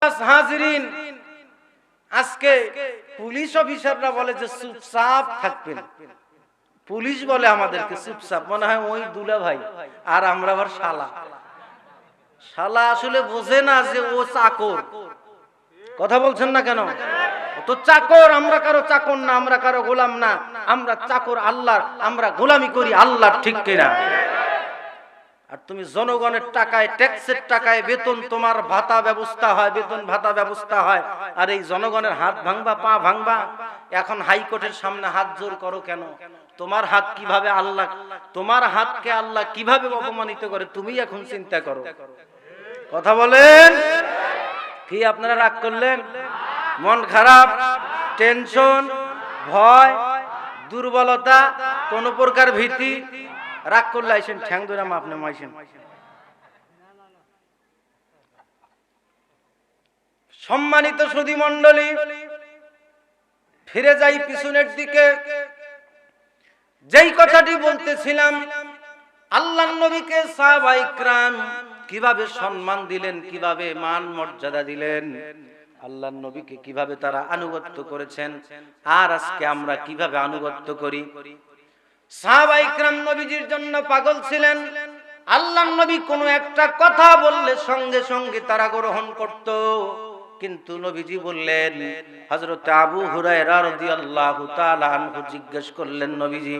হাজিরিন, আজকে পুলিশ অফিসাররা বলে যে চুপচাপ থাকবেন। পুলিশ বলে আমাদেরকে চুপচাপ, মনে হয় ওই দুলা ভাই আর আমরা আবার শালা। শালা আসলে বোঝে না যে ও চাকর। কথা বলছেন না কেন? তো চাকর, আমরা কারো চাকর না, আমরা কারো গোলাম না, আমরা চাকর আল্লাহর, আমরা গোলামি করি আল্লাহর, ঠিক কিনা? আর তুমি জনগণের টাকায়, ট্যাক্সের টাকায় বেতন, তোমার ভাতা ব্যবস্থা হয়, বেতন ভাতা ব্যবস্থা হয়, আর এই জনগণের হাত ভাঙবা, পা ভাঙবা। এখন হাইকোর্টের সামনে হাত জোর করো কেন? তোমার হাত কিভাবে আল্লাহ, তোমার হাতকে আল্লাহ কিভাবে অপমানিত করে তুমি এখন চিন্তা করো। কথা বলেন। কি আপনারা রাগ করলেন? মন খারাপ, টেনশন, ভয়, দুর্বলতা, কোন প্রকার ভীতি? রাগ করলে আইসেন, ঠ্যাং ধরে আপনি মাইছেন। সম্মানিত সুধী মণ্ডলী, ফিরে যাই পিছনের দিকে। যেই কথাটি বলতেছিলাম, আল্লাহর নবীকে সাহাবায়ে কিরাম কিভাবে সম্মান দিলেন, কিভাবে মান মর্যাদা দিলেন, আল্লাহর নবীকে কিভাবে তারা আনুগত্য করেছেন, আর আজকে আমরা কিভাবে আনুগত্য করি। সাহাবায়ে কিরাম নবীজির জন্য পাগল ছিলেন। আল্লাহর নবী কোনো একটা কথা বললে সঙ্গে সঙ্গে তারা গ্রহণ করত। কিন্তু নবীজি বললেন, হযরত আবু হুরায়রা রাদিয়াল্লাহু তাআলা আনহু জিজ্ঞেস করলেন, নবীজি,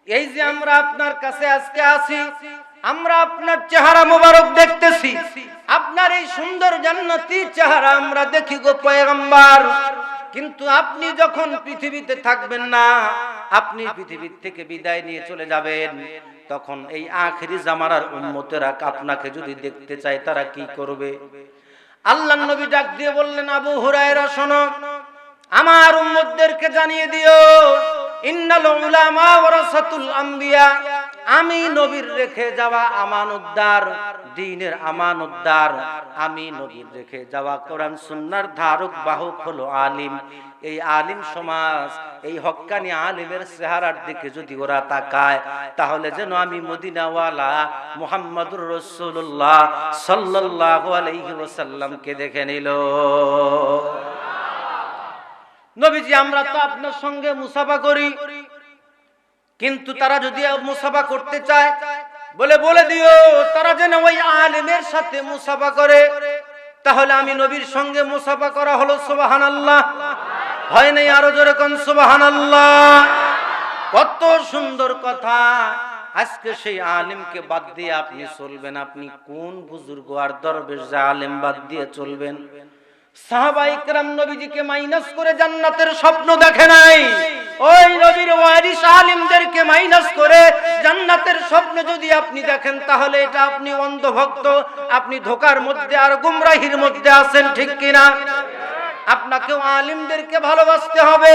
এই যে আমরা আপনার কাছে আজকে আছি, আমরা আপনার চেহারা মোবারক দেখতেছি, আপনার এই সুন্দর জান্নাতি চেহারা আমরা দেখি গো পয়গম্বর, কিন্তু আপনি যখন পৃথিবীতে থাকবেন না, আপনি পৃথিবী থেকে বিদায় নিয়ে চলে যাবেন, তখন এই আখিরি জামানার উম্মতেরা আপনাকে যদি দেখতে চায় তারা কি করবে? আল্লাহর নবী ডাক দিয়ে বললেন, আবু হুরায়রা শোনো, আমার উম্মতদেরকে জানিয়ে দিও, ইন্নাল উলামা ওয়ারাসাতুল আম্বিয়া, আমি নবীর রেখে যাওয়া আমানতদার, দ্বীনের আমানতদার, আমি নবীর রেখে যাওয়া কোরআন সুন্নাহর ধারক বাহক হলো আলিম। এই আলিম সমাজ, এই হক্কানি আলিমের চেহারার দিকে যদি ওরা তাকায়, তাহলে যেন আমি মদিনাওয়ালা মুহাম্মদুর রাসূলুল্লাহ সাল্লাল্লাহু আলাইহি ওয়াসাল্লামকে দেখে নিল। নবীজি, আমরা তো আপনার সঙ্গে মুসাফা করি, কিন্তু তারা যদি মুসাফা করতে চায়, বলে দিও তারা যেন ওই আলেমের সাথে মুসাফা করে। তাহলে আমি নবীর সঙ্গে মুসাফা করা হলো। সুবহানাল্লাহ। হয় নাই? আরো জোরে কোন সুবহানাল্লাহ। কত সুন্দর কথা। আজকে সেই আলেমকে বাদ দিয়ে আপনি চলবেন, আপনি কোন বুজুর্গ আর দরবেশ যে আলেম বাদ দিয়ে চলবেন? সাহাবায়ে কেরাম নবীজিকে মাইনাস করে জান্নাতের স্বপ্ন দেখে নাই। ওই নবীর ওয়ারিস আলেমদেরকে মাইনাস করে জান্নাতের স্বপ্ন যদি আপনি দেখেন, তাহলে এটা আপনি অন্ধভক্ত, আপনি ধোঁকার মধ্যে আর গুমরাহির মধ্যে আছেন, ঠিক কিনা? আপনাকেও আলিমদেরকে ভালোবাসতে হবে,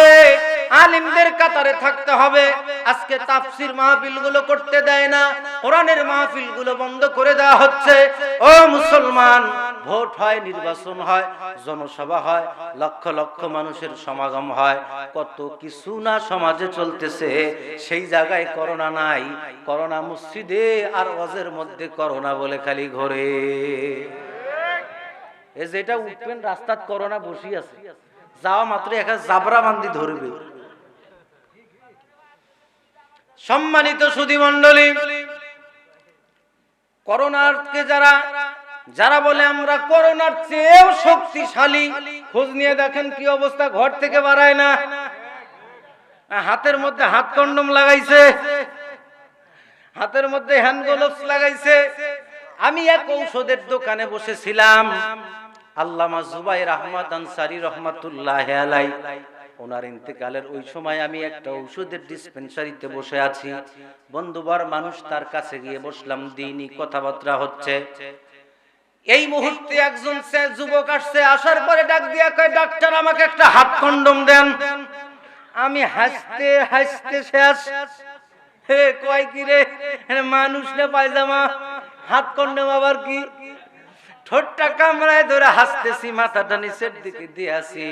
আলিমদের কাতারে থাকতে হবে। আজকে তাফসীর মাহফিলগুলো করতে দেয় না, কোরআনের মাহফিলগুলো বন্ধ করে দেওয়া হচ্ছে। ও মুসলমান, ভোট হয়, নির্বাচন হয়, জনসভা হয়, লক্ষ লক্ষ মানুষের সমাগম হয়, কত কিছু না সমাজে চলতেছে, সেই জায়গায় করোনা নাই। করোনা মসজিদে আর ওয়াজের মধ্যে করোনা বলে খালি ঘোরে। এই যেটা উঠবেন রাস্তাত করোনা বসি আছে, যাওয়া মাত্র একটা জাবরা বান্দি ধরবে। সম্মানিত সুধী মণ্ডলী, করোনাকে যারা বলে আমরা করোনার চেয়েও শক্তিশালী, খোঁজ নিয়ে দেখেন কি অবস্থা, ঘর থেকে বাড়ায় না, হাতের মধ্যে হাত কন্ডম লাগাইছে, হাতের মধ্যে হ্যান্ড গ্লোভস লাগাইছে। আমি এক ঔষধের দোকানে বসেছিলাম, আল্লামা জুবাইর আহমদ আনসারী রহমাতুল্লাহি আলাইহি, ওনার ইন্তেকালের ওই সময় আমি একটা ঔষধের ডিসপেন্সারিতে বসে আছি। বন্ধুবর মানুষ, তার কাছে গিয়ে বসলাম, দ্বীনি কথাবার্তা হচ্ছে। এই মুহূর্তে একজন যুবক আসছে, আসার পরে ডাক দিয়া কয়, ডাক্তার আমাকে একটা হাত কন্ডম দেন। আমি হাসতে হাসতে শেষ। হে কয় কি রে, মানুষ না পায়জামা, হাত কন্ডম আবার কি? ঠোঁটটা কামড়ায় ধরে হাসতেছি, মাথাটা নিচের দিকে দিয়ে আসি।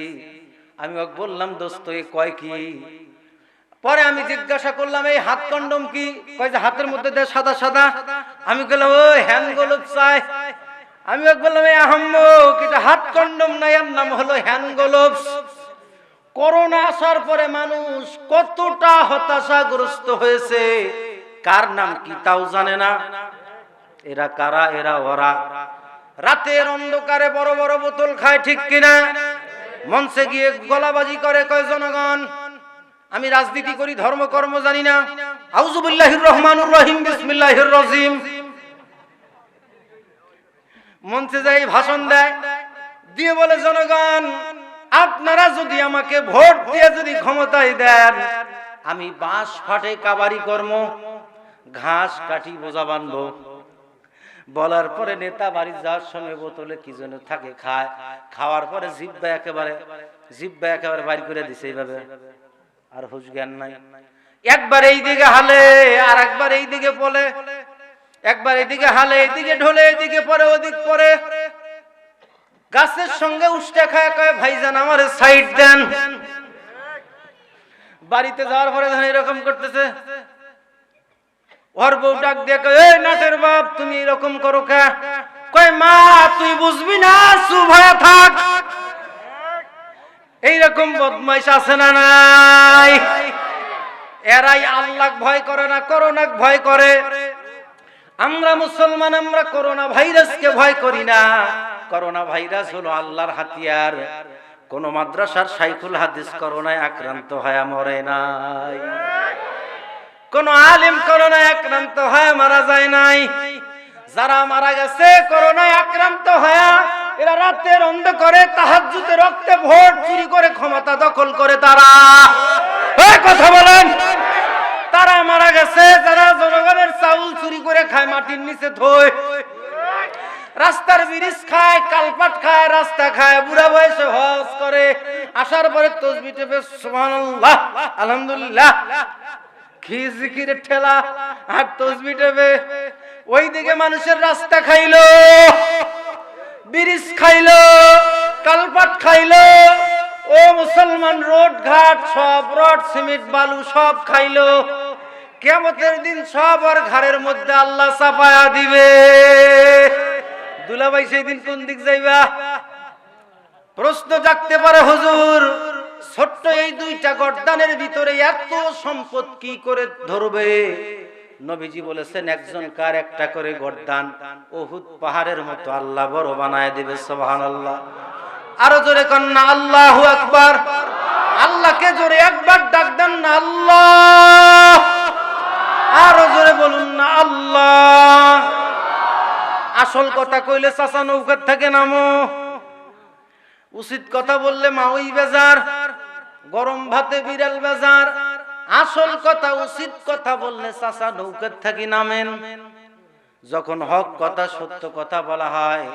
আমি ওকে বললাম, দোস্ত এ কয় কি? পরে আমি জিজ্ঞাসা করলাম, এই হাত কন্ডম কি? কয় যে হাতের মধ্যে সাদা সাদা। আমি বললাম, ও হ্যান্ড গ্লোভস চাই। আমি বললাম এই আহম্মক এটা হাত কন্ডম নাই, এর নাম হলো হ্যান্ড গ্লোভস। করোনা আসার পরে মানুষ কতটা হতাশাগ্রস্ত হয়েছে, কার নাম কি তাও জানে না। এরা কারা? এরা ওরা। রাতের অন্ধকারে বড় বড় বোতল খায়, ঠিক কিনা? মঞ্চে গিয়ে গলাবাজি করে, কয় জনগণ আমি রাজনীতি করি, ধর্মকর্ম জানি না। আউযু বিল্লাহির রহমানির রহিম, বিসমিল্লাহির রাজিম। মঞ্চে যাই ভাষণ দেয়, দিয়ে বলে জনগণ আপনারা যদি আমাকে ভোট দিয়ে যদি ক্ষমতায় দেন, আমি বাঁশ ফাটে কাবারি কর্ম, ঘাস কাটি বোঝা বানবো। বলার পরে নেতা বাড়ি যাওয়ার সময় বোতলে কি যেন থাকে খায়, খাওয়ার পরে জিব্বা একেবারে বাইর করে দিছে এইভাবে, আর হুঁশ জ্ঞান নাই। একবার এই দিকে হালে আর একবার এই দিকে বলে, একবার এদিকে হালে এদিকে ঢোলে, এদিকে পরে ওদিক পরে, গাছের সঙ্গে উষ্টা খায়, কয় ভাইজান আমার সাইড দেন। বাড়িতে যাওয়ার পরে এরকম করতেছে। ওর বউ ডাক দিয়ে কয় এই নাটের বাপ তুমি এরকম করো কে? কয় মা তুই বুঝবি না, চুপ হয়ে থাক। এইরকম বদমাইশ আছে না নাই? এরাই আল্লাহ ভয় করে না, করোনা ভয় করে। আমরা মুসলমান, আমরা করোনা ভাইরাসকে ভয় করি না। করোনা ভাইরাস হলো আল্লাহর হাতিয়ার। কোন মাদ্রাসার শাইখুল হাদিস করোনায় আক্রান্ত হয়ে মরে নাই, কোন আলেম করোনায় আক্রান্ত হয়ে মারা যায় নাই। যারা মারা গেছে করোনায় আক্রান্ত হয়ে, এরা রাতের অন্ধকারে তাহাজ্জুদে রক্তে ভোট চুরি করে ক্ষমতা দখল করে। তারা কথা বলেন, তারা মারা গেছে। যারা জনগণের চাউল চুরি করে খায়, মাটির নিচে থই, রাস্তার ব্রিজ খায়, কালপাট খায়, রাস্তা খায়, বুড়া বয়সে হজ করে, আসার পরে তাসবিহ টেপে সুবহানাল্লাহ আলহামদুলিল্লাহ কি জিকিরের ঠেলা আর তাসবিহ টেপে। ওইদিকে মানুষের রাস্তা খাইলো, ব্রিজ খাইলো, কালপাট খাইলো। ও মুসলমান, রোড ঘাট সব, রড সিমেন্ট বালু সব খাইলো। কিয়ামতের দিন সব আর ঘরের মধ্যে আল্লাহ চাপায়া দিবে। দুলাভাই সেই দিন কোন দিক যাইবা? প্রশ্ন জাগতে পারে, হুজুর ছোট্ট এই দুইটা গর্দানের ভিতরে এত সম্পদ কি করে ধরবে? নবীজি বলেছেন একজন কার একটা করে গর্দান উহুদ পাহাড়ের মতো আল্লাহ বড় বানায় দিবে। সুবহানাল্লাহ। আরো জোরে কন না আল্লাহু আকবার। আল্লাহকে জোরে একবার ডাক দেন না আল্লাহ। আরো জোরে বলুন না আল্লাহ। আসল কথা কইলে চাচা নৌকার থেকে নামো, উচিত কথা বললে মাওই বেজার, গরম ভাতে বিড়াল বেজার। আসল কথা, উচিত কথা বললে চাচা নৌকার থেকে নামেন। যখন হক কথা, সত্য কথা বলা হয়,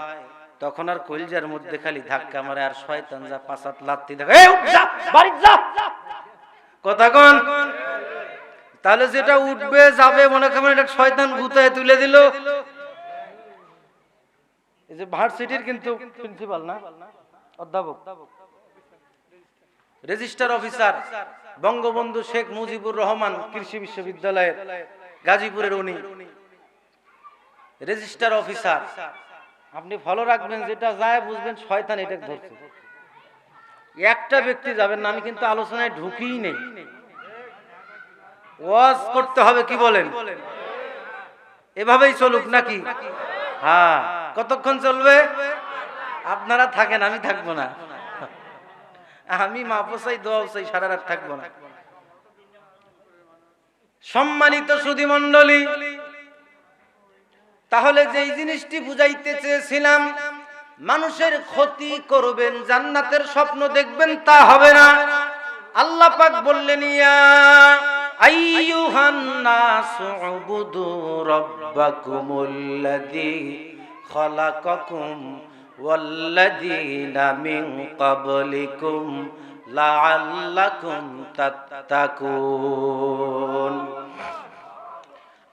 তখন আর কলিজার মধ্যে খালি ধাক্কা মারে, আর শয়তান যা পাঁচাত লাত্তি দেয়, এই উঠ যা, বাড়ি যা। কথা কোন? তাহলে যেটা উঠবে যাবে, মনে করেন এটা শয়তান গুতায় তুলে দিল। এই যে ভার্সিটির কিন্তু প্রিন্সিপাল না, অধ্যাপক, রেজিস্ট্রার অফিসার বঙ্গবন্ধু শেখ মুজিবুর রহমান কৃষি বিশ্ববিদ্যালয়ের গাজীপুরের, উনি রেজিস্ট্রার অফিসার। আপনি ফলো রাখবেন, যেটা যায় বুঝবেন শয়তান এটা ধরছে। একটা ব্যক্তি যাবেন না, আমি কিন্তু আলোচনায় ঢুকিই নেই। ওয়াজ করতে হবে, কি বলেন? এভাবেই চলুক নাকি? হ্যাঁ। কতক্ষণ চলবে? আপনারা থাকেন, আমি থাকবো না। আমি মাপসাই দোয়া চাই, সারা রাত থাকবো না। সম্মানিত সুধী মণ্ডলী, তাহলে যেই জিনিসটি বুঝাইতে চেয়েছিলাম, মানুষের ক্ষতি করবেন, জান্নাতের স্বপ্ন দেখবেন, তা হবে না। আল্লাহ পাক বললেন ইয়া আইয়ুহান নাসু উবুদু রাব্বাকুমুল্লাযী খালাকাকুম ওয়াল্লাযীনা মিন ক্বাবলিকুম লাআল্লাকুম তাত্তাকুন।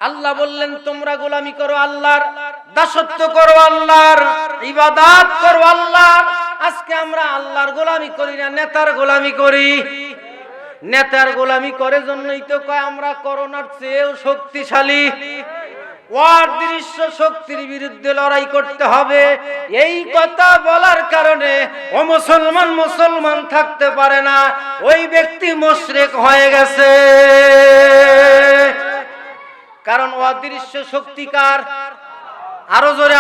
আল্লাহ বললেন তোমরা গোলামি করো আল্লাহর, দাসত্ব করো আল্লাহর, ইবাদত করো আল্লাহর। আজকে আমরা আল্লাহর গোলামি করি না, নেতার গোলামি করি। নেতার গোলামি করে জন্যই তো কয় আমরা করোনার চেয়েও শক্তিশালী। অদৃশ্য শক্তির বিরুদ্ধে লড়াই করতে হবে। এই কথা বলার কারণে ও মুসলমান থাকতে পারে না, ওই ব্যক্তি মুশরিক হয়ে গেছে। কারণ অদৃশ্য শক্তিকার, আরো জোরে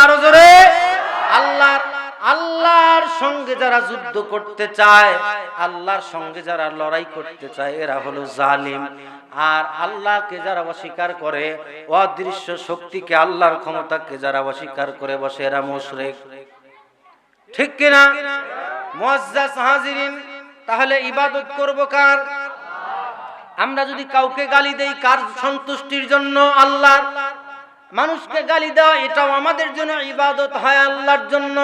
আল্লাহর সঙ্গে যারা যুদ্ধ করতে চায়, আল্লাহর সঙ্গে যারা লড়াই করতে চায়, এরা হলো জালিম। আর আল্লাহকে যারা অস্বীকার করে, অদৃশ্য শক্তিকে, আল্লাহর ক্ষমতাকে যারা অস্বীকার করে বসে, এরা মুশরিক। ঠিক কিনা? মুআজ্জাজ হাজিরিন, তাহলে ইবাদত করব কার? আমরা যদি কাউকে গালি দেই, কার সন্তুষ্টির জন্য? আল্লাহর। মানুষকে গালি দেওয়া এটাও আমাদের জন্য ইবাদত হয় আল্লাহর জন্য।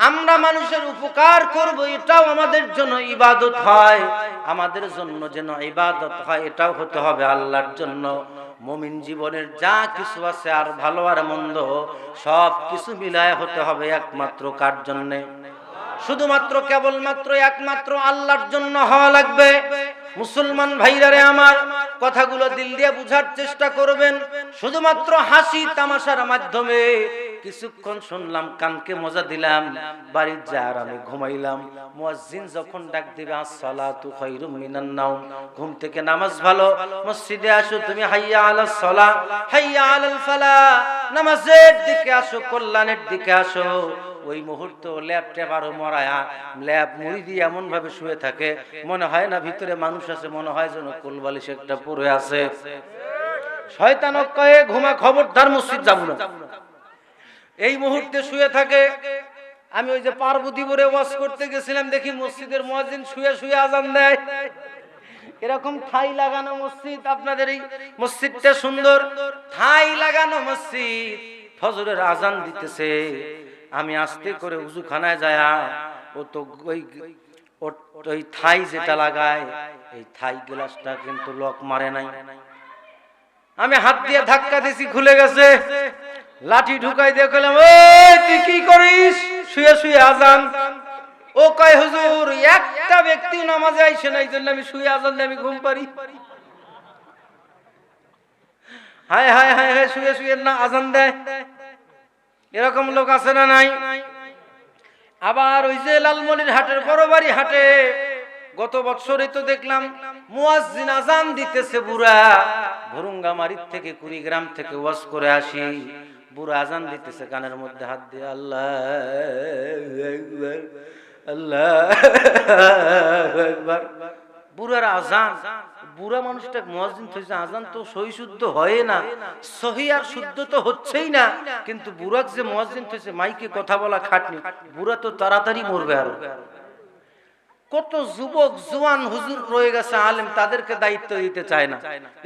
আমরা মানুষের উপকার করব, এটাও আমাদের জন্য ইবাদত হয়। আমাদের জন্য যেন ইবাদত হয়, এটাও হতে হবে আল্লাহর জন্য। মুমিন জীবনের যা কিছু আছে, আর ভালো আর মন্দ, সব কিছু মিলায় হতে হবে একমাত্র কার জন্য? শুধুমাত্র কেবলমাত্র একমাত্র আল্লাহর জন্য হওয়া লাগবে। মুসলমান ভাইরা রে আমার, কথাগুলো দিল দিয়ে বুঝার চেষ্টা করবেন। শুধুমাত্র হাসি তামাশার মাধ্যমে কিছুক্ষণ শুনলাম, কানকে মজা দিলাম, বাড়ির যা আর আমি ঘুমাইলাম। মুয়াজ্জিন যখন ডাক দিবে আসসালাতু খায়রুম মিনান নাওম, ঘুম থেকে নামাজ ভালো, মসজিদে আসো তুমি, হাইয়া আলাস সালাহ, হাইয়া আলাল ফালাহ, নামাজের দিকে আসো, কল্যাণের দিকে আসো। ওই মুহূর্তে ল্যাপটপ আরো মরায়া, ল্যাপ মুড়ি দিয়ে এমন ভাবে শুয়ে থাকে, মনে হয় না ভিতরে মানুষ আছে, মনে হয় যেন কোলবালিশ একটা পড়ে আছে। শয়তান কয়ে ঘুমা, খবরদার মসজিদ যাব না। এই মুহূর্তে শুয়ে থাকে। আমি ওই যে পার্বতীপুরে ওয়াজ করতে গেছিলাম, দেখি মসজিদের মুয়াজ্জিন শুয়ে শুয়ে আজান দেয়। এরকম ঠাই লাগানো মসজিদ, আপনাদের এই মসজিদটা সুন্দর, ঠাই লাগানো মসজিদ, ফজরের আজান দিতেছে। আমি আস্তে করে উযুখানায় যায়া, ও তো ওই থাই যেটা লাগায়, এই থাই গ্লাসটা কিন্তু লক মারে নাই। আমি হাত দিয়ে ধাক্কা দিছি, খুলে গেছে। লাঠি ঢুকাই দিয়ে কইলাম, ওই তুই কি করিস শুয়ে শুয়ে আজান? ও কয়, হুজুর একটা ব্যক্তি নামাজে আইসে না, এই জন্য আমি শুয়ে আজান দিয়ে আমি ঘুম পারি। হায় হায় হায় হায়, শুয়ে শুয়ে না আজান দেয়। এরকম লোক আছে না নাই? আবার ওই যে লালমনির হাটের বড়বাড়ি হাটে গত বছরই তো দেখলাম, মুয়াজ্জিন আজান দিতেছে, বুড়া ভুরুঙ্গামারির থেকে, কুড়িগ্রাম থেকে ওয়াজ করে আসি, বুড়া আজান দিতেছে, কানের মধ্যে হাত দিয়ে আল্লাহু আকবার, আল্লাহু আকবার। বুড়ার আজান, বুড়া মানুষটা মুয়াজ্জিন হইছে, আজান তো সহি শুদ্ধ হয় না, সহি আর শুদ্ধ তো হচ্ছেই না, কিন্তু বুড়াক যে মুয়াজ্জিন হইছে, মাইকে কথা বলা খাটনি, বুড়া তো তাড়াতাড়ি মরবে। আর কত যুবক জওয়ান হুজুর রয়ে গেছে আলেম, তাদেরকে দায়িত্ব দিতে চায় না।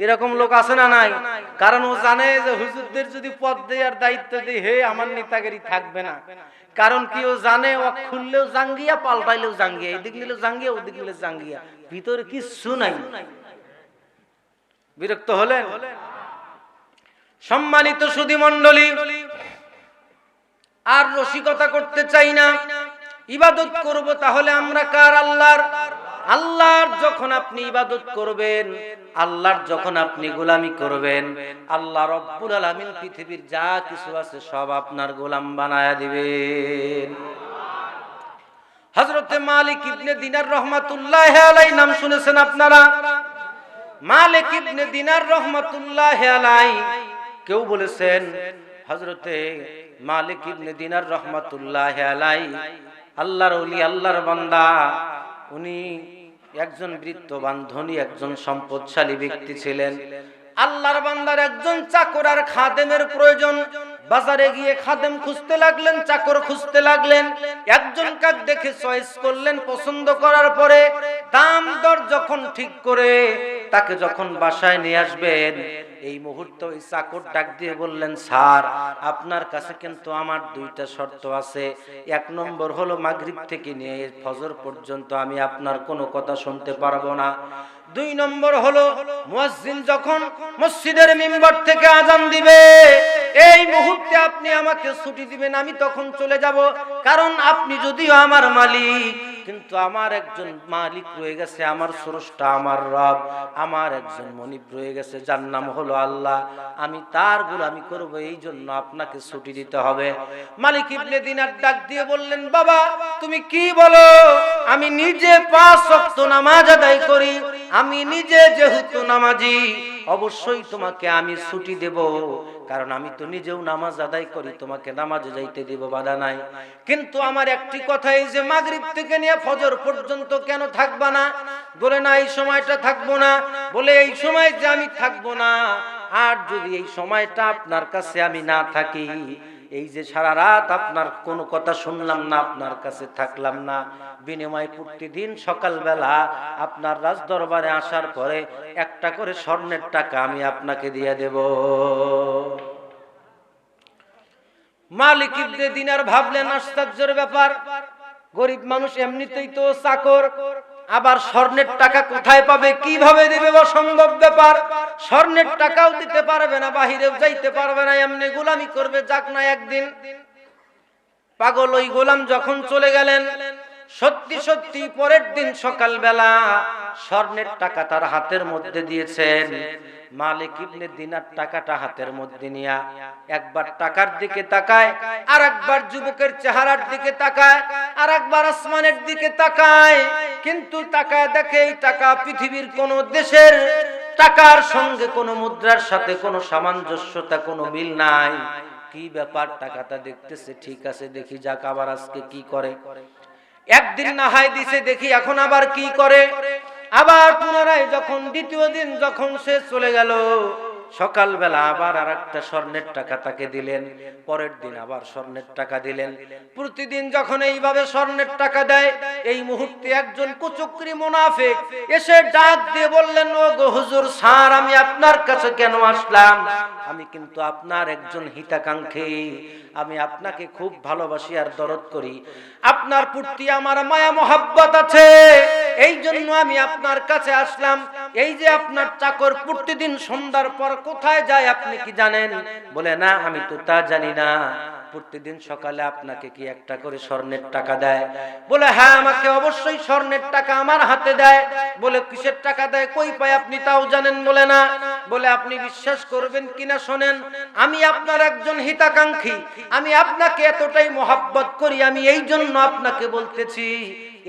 এরকম লোক আছে না নাই? কারণ ও জানে যে হুজুরদের যদি পদ দেয় আর দায়িত্ব দেয়, হে আমার নেতাগিরি থাকবে না। কারণ কি, ও জানে ও খুললেও জাঙ্গিয়া, পাল্টাইলেও জাঙ্গিয়া, এদিক নিলেও জাঙ্গিয়া, ওদিক নিলে জাঙ্গিয়া, ভিতরে কিচ্ছু নাই। বিরক্ত হলেন? সম্মানিত সুধী মণ্ডলী, আর রসিকতা করতে চাই না। ইবাদত করব তাহলে আমরা কার? আল্লাহর। আল্লাহর যখন আপনি ইবাদত করবেন, আল্লাহর যখন আপনি গোলামি করবেন, আল্লাহ রব্বুল আলামিন পৃথিবীর যা কিছু আছে সব আপনার গোলাম বানায়া দিবেন। হযরতে মালিক ইবনে দিনার রহমাতুল্লাহি আলাইহি নাম শুনেছেন আপনারা? মালিক ইবনে দিনার রহমাতুল্লাহি আলাইহি, কেউ বলেছেন হযরতে মালিক ইবনে দিনার রহমাতুল্লাহি আলাইহি আল্লাহর ওলি, আল্লাহর বান্দা। উনি একজন বৃত্তবান ধনী, একজন সম্পদশালী ব্যক্তি ছিলেন। আল্লাহর বান্দার একজন চাকর আর খাদেমের প্রয়োজন। বাজারে গিয়ে খাদেম খুঁজতে লাগলেন, চাকর খুঁজতে লাগলেন। একজন কাক দেখে চয়েস করলেন, পছন্দ করার পরে দাম দর যখন ঠিক করে তাকে যখন বাসায় নিয়ে আসবেন, এই মুহূর্তে ওই চাকর ডাক দিয়ে বললেন, স্যার আপনার কাছে কিন্তু আমার দুইটা শর্ত আছে। এক নম্বর হলো মাগরিব থেকে নিয়ে ফজর পর্যন্ত আমি আপনার কোনো কথা শুনতে পারবো না। দুই নম্বর হলো মুয়াজ্জিন যখন মসজিদের মিম্বার থেকে আজান দিবে, এই মুহূর্তে আপনি আমাকে ছুটি দিবেন, আমি তখন চলে যাব। কারণ আপনি যদিও আমার মালিক, কিন্তু আমার একজন মালিক রয়ে গেছে, আমার স্রষ্টা, আমার রব, আমার একজন মনিব রয়ে গেছে, যার নাম হলো আল্লাহ। আমি তার গোলামি করব, এই জন্য আপনাকে ছুটি দিতে হবে। মালিক ইবনে দিনার ডাক দিয়ে বললেন, বাবা তুমি কি বলো? আমি নিজে 5 ওয়াক্ত নামাজ আদায় করি, আমি নিজে যেহেতু নামাজি, অবশ্যই তোমাকে আমি ছুটি দেব, কারণ আমি তো নিজেও নামাজ আদায় করি, তোমাকে নামাজে যাইতে দেব, বাধা নাই। কিন্তু আমার একটি কথা, এই যে মাগরিব থেকে নিয়ে ফজর পর্যন্ত কেন থাকবা না? বলে না এই সময়টা থাকবো না। বলে এই সময় যে আমি থাকবো না, আর যদি এই সময়টা আপনার কাছে আমি না থাকি, এই যে সারা রাত আপনার কোনো কথা শুনলাম না, আপনার কাছে থাকলাম না, বিনিময়ে প্রতিদিন সকালবেলা আপনার রাজ দরবারে আসার পরে একটা করে স্বর্ণের টাকা আমি আপনাকে দিয়ে দেব। মালিক ইবনে দিনার ভাবলেন আশ্চর্যের ব্যাপার, গরিব মানুষ এমনিতেই তো চাকর, আবার স্বর্ণের টাকা কোথায় পাবে, কিভাবে দেবে? অসম্ভব ব্যাপার। স্বর্ণের টাকাও দিতে পারবে না, বাহিরেও যাইতে পারবে না, এমনি গোলামি করবে। যাক না, একদিন পাগল ওই গোলাম যখন চলে গেলেন, সত্যি সত্যি পরের দিন সকালবেলা স্বর্ণের টাকা তার হাতের মধ্যে দিয়েছেন। মালিক ইবনে দিনার টাকাটা হাতের মধ্যে নিয়ে একবার টাকার দিকে তাকায়, আর একবার যুবকের চেহারার দিকে তাকায়, আর একবার আসমানের দিকে তাকায়, কিন্তু তাকায় দেখে এই টাকা পৃথিবীর কোন দেশের টাকার সঙ্গে, কোন মুদ্রার সাথে কোনো সামঞ্জস্যতা, কোনো মিল নাই। কি ব্যাপার? টাকাটা দেখতেছে ঠিক আছে, দেখি যাক আবার আজকে কি করে। একদিন নাহাই দিছে, দেখি এখন আবার কি করে। আবার পুনরায় যখন দ্বিতীয় দিন যখন সে চলে গেল, সকালবেলা আবার আর একটা স্বর্ণের টাকা তাকে দিলেন, পরের দিন আবার স্বর্ণের টাকা দিলেন। প্রতিদিন যখন এইভাবে স্বর্ণের টাকা দেয়, এই মুহূর্তে একজন কুচক্রী মুনাফিক এসে ডাক দিয়ে বললেন, ও গো হুজুর স্যার, আমি আপনার কাছে কেন আসলাম? আমি কিন্তু আপনার একজন হিতাকাঙ্ক্ষী, আমি আপনাকে খুব ভালোবাসি আর দরদ করি, আপনার প্রতি আমার মায়া মোহাব্বত আছে, এই জন্য আমি আপনার কাছে আসলাম। এই যে আপনার চাকর প্রতিদিন সন্ধ্যার পর কোথায় যায় আপনি কি জানেন? বলে না, আমি তো তা জানি না। প্রতিদিন সকালে আপনাকে কি একটা করে স্বর্ণের টাকা দেয়? বলে হ্যাঁ, আমাকে অবশ্যই স্বর্ণের টাকা আমার হাতে দেয়। বলে কিসের টাকা দেয়, কই পায় আপনি তাও জানেন? বলে না। বলে আপনি বিশ্বাস করবেন কিনা শোনেন, আমি আপনার একজন হিতাকাঙ্ক্ষী, আমি আপনাকে এতটাই মহব্বত করি, আমি এই জন্য আপনাকে বলতেছি,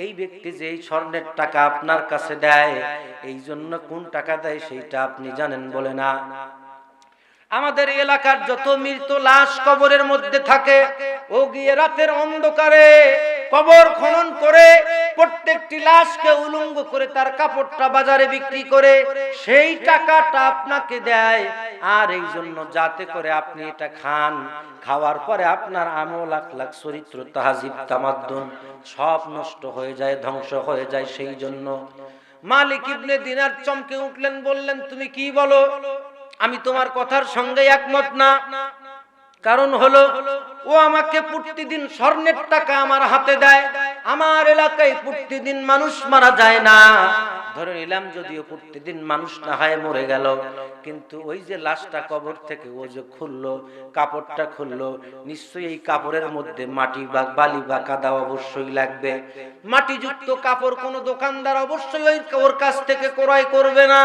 এই ব্যক্তি যে এই স্বর্ণের টাকা আপনার কাছে দেয়, এই জন্য কোন টাকা দেয় সেইটা আপনি জানেন? বলে না। আমাদের এলাকার যত মৃত লাশ কবরের মধ্যে থাকে, ও গিয়ে রাতের অন্ধকারে কবর খনন করে প্রত্যেকটি লাশকে উলঙ্গ করে তার কাপড়টা বাজারে বিক্রি করে সেই টাকাটা আপনাকে দেয়। আর এই জন্য যাতে করে আপনি এটা খান, খাওয়ার পরে আপনার আমল, আখলাক, চরিত্র, তাহজিব, তামাদ্দুন সব নষ্ট হয়ে যায়, ধ্বংস হয়ে যায়। সেই জন্য মালিক ইবনে দিনার চমকে উঠলেন, বললেন, তুমি কি বলো? আমি তোমার কথার সঙ্গে একমত না। কারণ হলো, ও আমাকে প্রতিদিন স্বর্ণের টাকা আমার হাতে দেয়, আমার এলাকায় প্রতিদিন মানুষ মারা যায় না, ধরে নিলাম যদিও প্রতিদিন মানুষ না হয় মরে গেল, কিন্তু ওই যে লাশটা কবর থেকে ও যে খুললো, কাপড়টা খুললো, নিশ্চয়ই এই কাপড়ের মধ্যে মাটি বা বালি বা কাদা অবশ্যই লাগবে। মাটিযুক্ত কাপড় কোনো দোকানদার অবশ্যই ওর কাছ থেকে ক্রয় করবে না।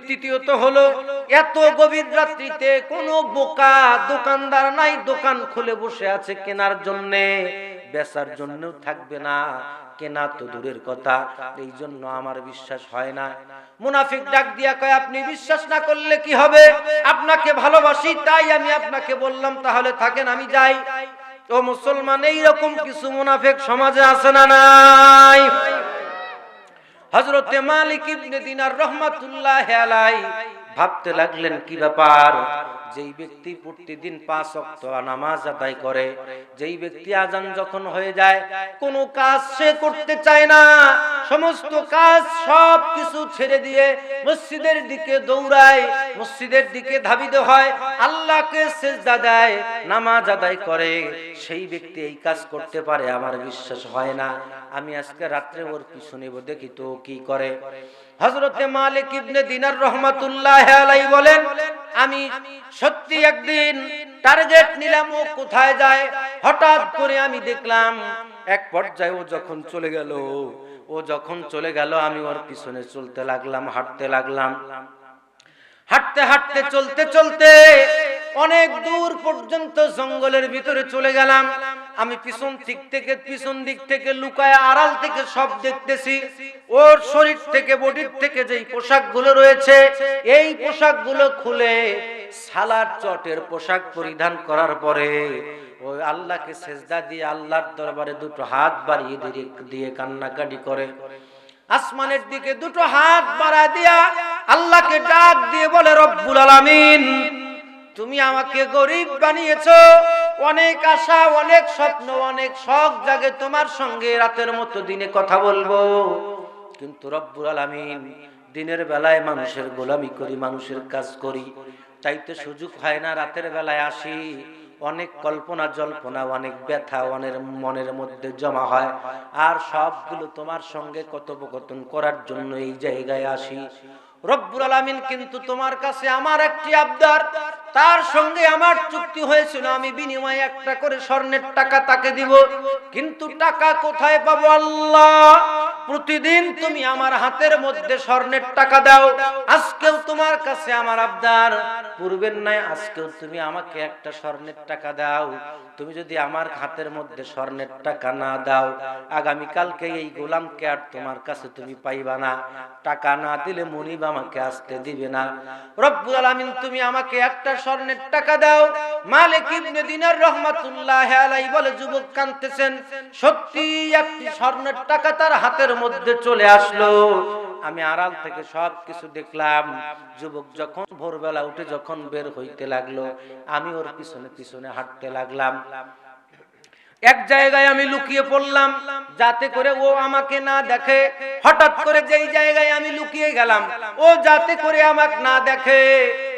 তৃতীয়ত হলো, এত গভীর রাত্রিতে কোনো বোকা দোকানদার নাই, দোকান খুলে বসে আছে কেনার জন্য, বেচার জন্যও থাকবে না, কেনা তো দূরের কথা। এই জন্য আমার বিশ্বাস হয় না। মুনাফিক ডাক দিয়া কয়, আপনি বিশ্বাস না করলে কি হবে? আপনাকে ভালোবাসি তাই আমি আপনাকে বললাম, তাহলে থাকেন, আমি যাই। ও মুসলমান, এইরকম কিছু মুনাফিক সমাজে আছে না নাই? হযরতে মালিক ইবনে দিনার রাহমাতুল্লাহি আলাইহি ভাবতে লাগলেন, কি ব্যাপার? যেই ব্যক্তি প্রতিদিন 5 ওয়াক্ত নামাজ আদায় করে, যেই ব্যক্তি আজান যখন হয়ে যায় কোনো কাজ সে করতে চায় না, সমস্ত কাজ সব কিছু ছেড়ে দিয়ে মসজিদের দিকে দৌড়ায়, মসজিদের দিকে ধাবিত হয়, আল্লাহকে সিজদা দেয়, নামাজ আদায় করে, সেই ব্যক্তি এই কাজ করতে পারে? আমার বিশ্বাস হয় না। আমি আজকে রাত্রে ওর পিছু নেব, দেখি তো কি করে। হযরতে মালিক ইবনে দিনার রাহমাতুল্লাহি আলাইহি বলেন, আমি সত্যি একদিন টার্গেট নিলাম ও কোথায় যায়। হঠাৎ করে আমি দেখলাম এক পর্যায়ে ও যখন চলে গেল আমি ওর পিছনে চলতে লাগলাম, হাঁটতে লাগলাম। হাঁটতে হাঁটতে চলতে চলতে অনেক দূর পর্যন্ত জঙ্গলের ভিতরে চলে গেলাম। আমি পিছন দিক থেকে লুকায় আড়াল থেকে সব দেখতেছি। ওর শরীর থেকে, বডির থেকে যেই পোশাকগুলো রয়েছে, এই পোশাকগুলো খুলে সালাত চটের পোশাক পরিধান করার পরে ওই আল্লাহকে সেজদা দিয়ে আল্লাহর দরবারে দুটো হাত বাড়িয়ে দিয়ে কান্নাকাটি করে। আসমানের দিকে দুটো হাত বাড়ায় দিয়া আল্লাহকে ডাক দিয়ে বলে, রব্বুল আলামিন, তুমি আমাকে গরিব বানিয়েছো, অনেক আশা, অনেক স্বপ্ন, অনেক শখ জাগে তোমার সঙ্গে রাতের মতো দিনে কথা বলবো, কিন্তু রব্বুল আলামিন দিনের বেলায় মানুষের গোলামি করি, মানুষের কাজ করি, চাইতে সুযোগ হয় না। রাতের বেলায় আসি, অনেক কল্পনা জল্পনা, অনেক ব্যথা অনেক মনের মধ্যে জমা হয়, আর সবগুলো তোমার সঙ্গে কথোপকথন করার জন্য এই জায়গায় আসি। রব্বুল আলামিন, কিন্তু তোমার কাছে আমার একটি আবদার, তার সঙ্গে আমার চুক্তি হয়েছিল আমি বিনিময়ে একটা করে স্বর্ণের টাকা তাকে দিব, কিন্তু টাকা কোথায় পাবো আল্লাহ? প্রতিদিন তুমি আমার হাতের মধ্যে স্বর্ণের টাকা দাও, আজকেও তোমার কাছে আমার আবদার, পূর্বের নাই আজকেও তুমি আমাকে একটা স্বর্ণের টাকা দাও। তুমি যদি আমার হাতের মধ্যে স্বর্ণের টাকা না দাও, আগামী কালকে এই গোলামকে আর তোমার কাছে তুমি পাইবা না। টাকা না দিলে মনিব আমাকে আসতে দিবে না। রব্বুল আলামিন, তুমি আমাকে একটা স্বর্ণের টাকা দাও। মালিক ইবনে দিনার রাহমাতুল্লাহি আলাইহি বলে, যুবক কাঁদতেছেন, সত্যি একটি স্বর্ণের টাকা তার হাতের মধ্যে চলে আসলো। আমি আড়াল থেকে সব কিছু দেখলাম। যুবক যখন ভোরবেলা উঠে যখন বের হইতে লাগলো, আমি ওর পিছনে পিছনে হাঁটতে লাগলাম। এক জায়গায় আমি লুকিয়ে পড়লাম যাতে করে ও আমাকে না দেখে। হঠাৎ করে যেই জায়গায় আমি লুকিয়ে গেলাম, ও যাতে করে আমাকে না দেখে।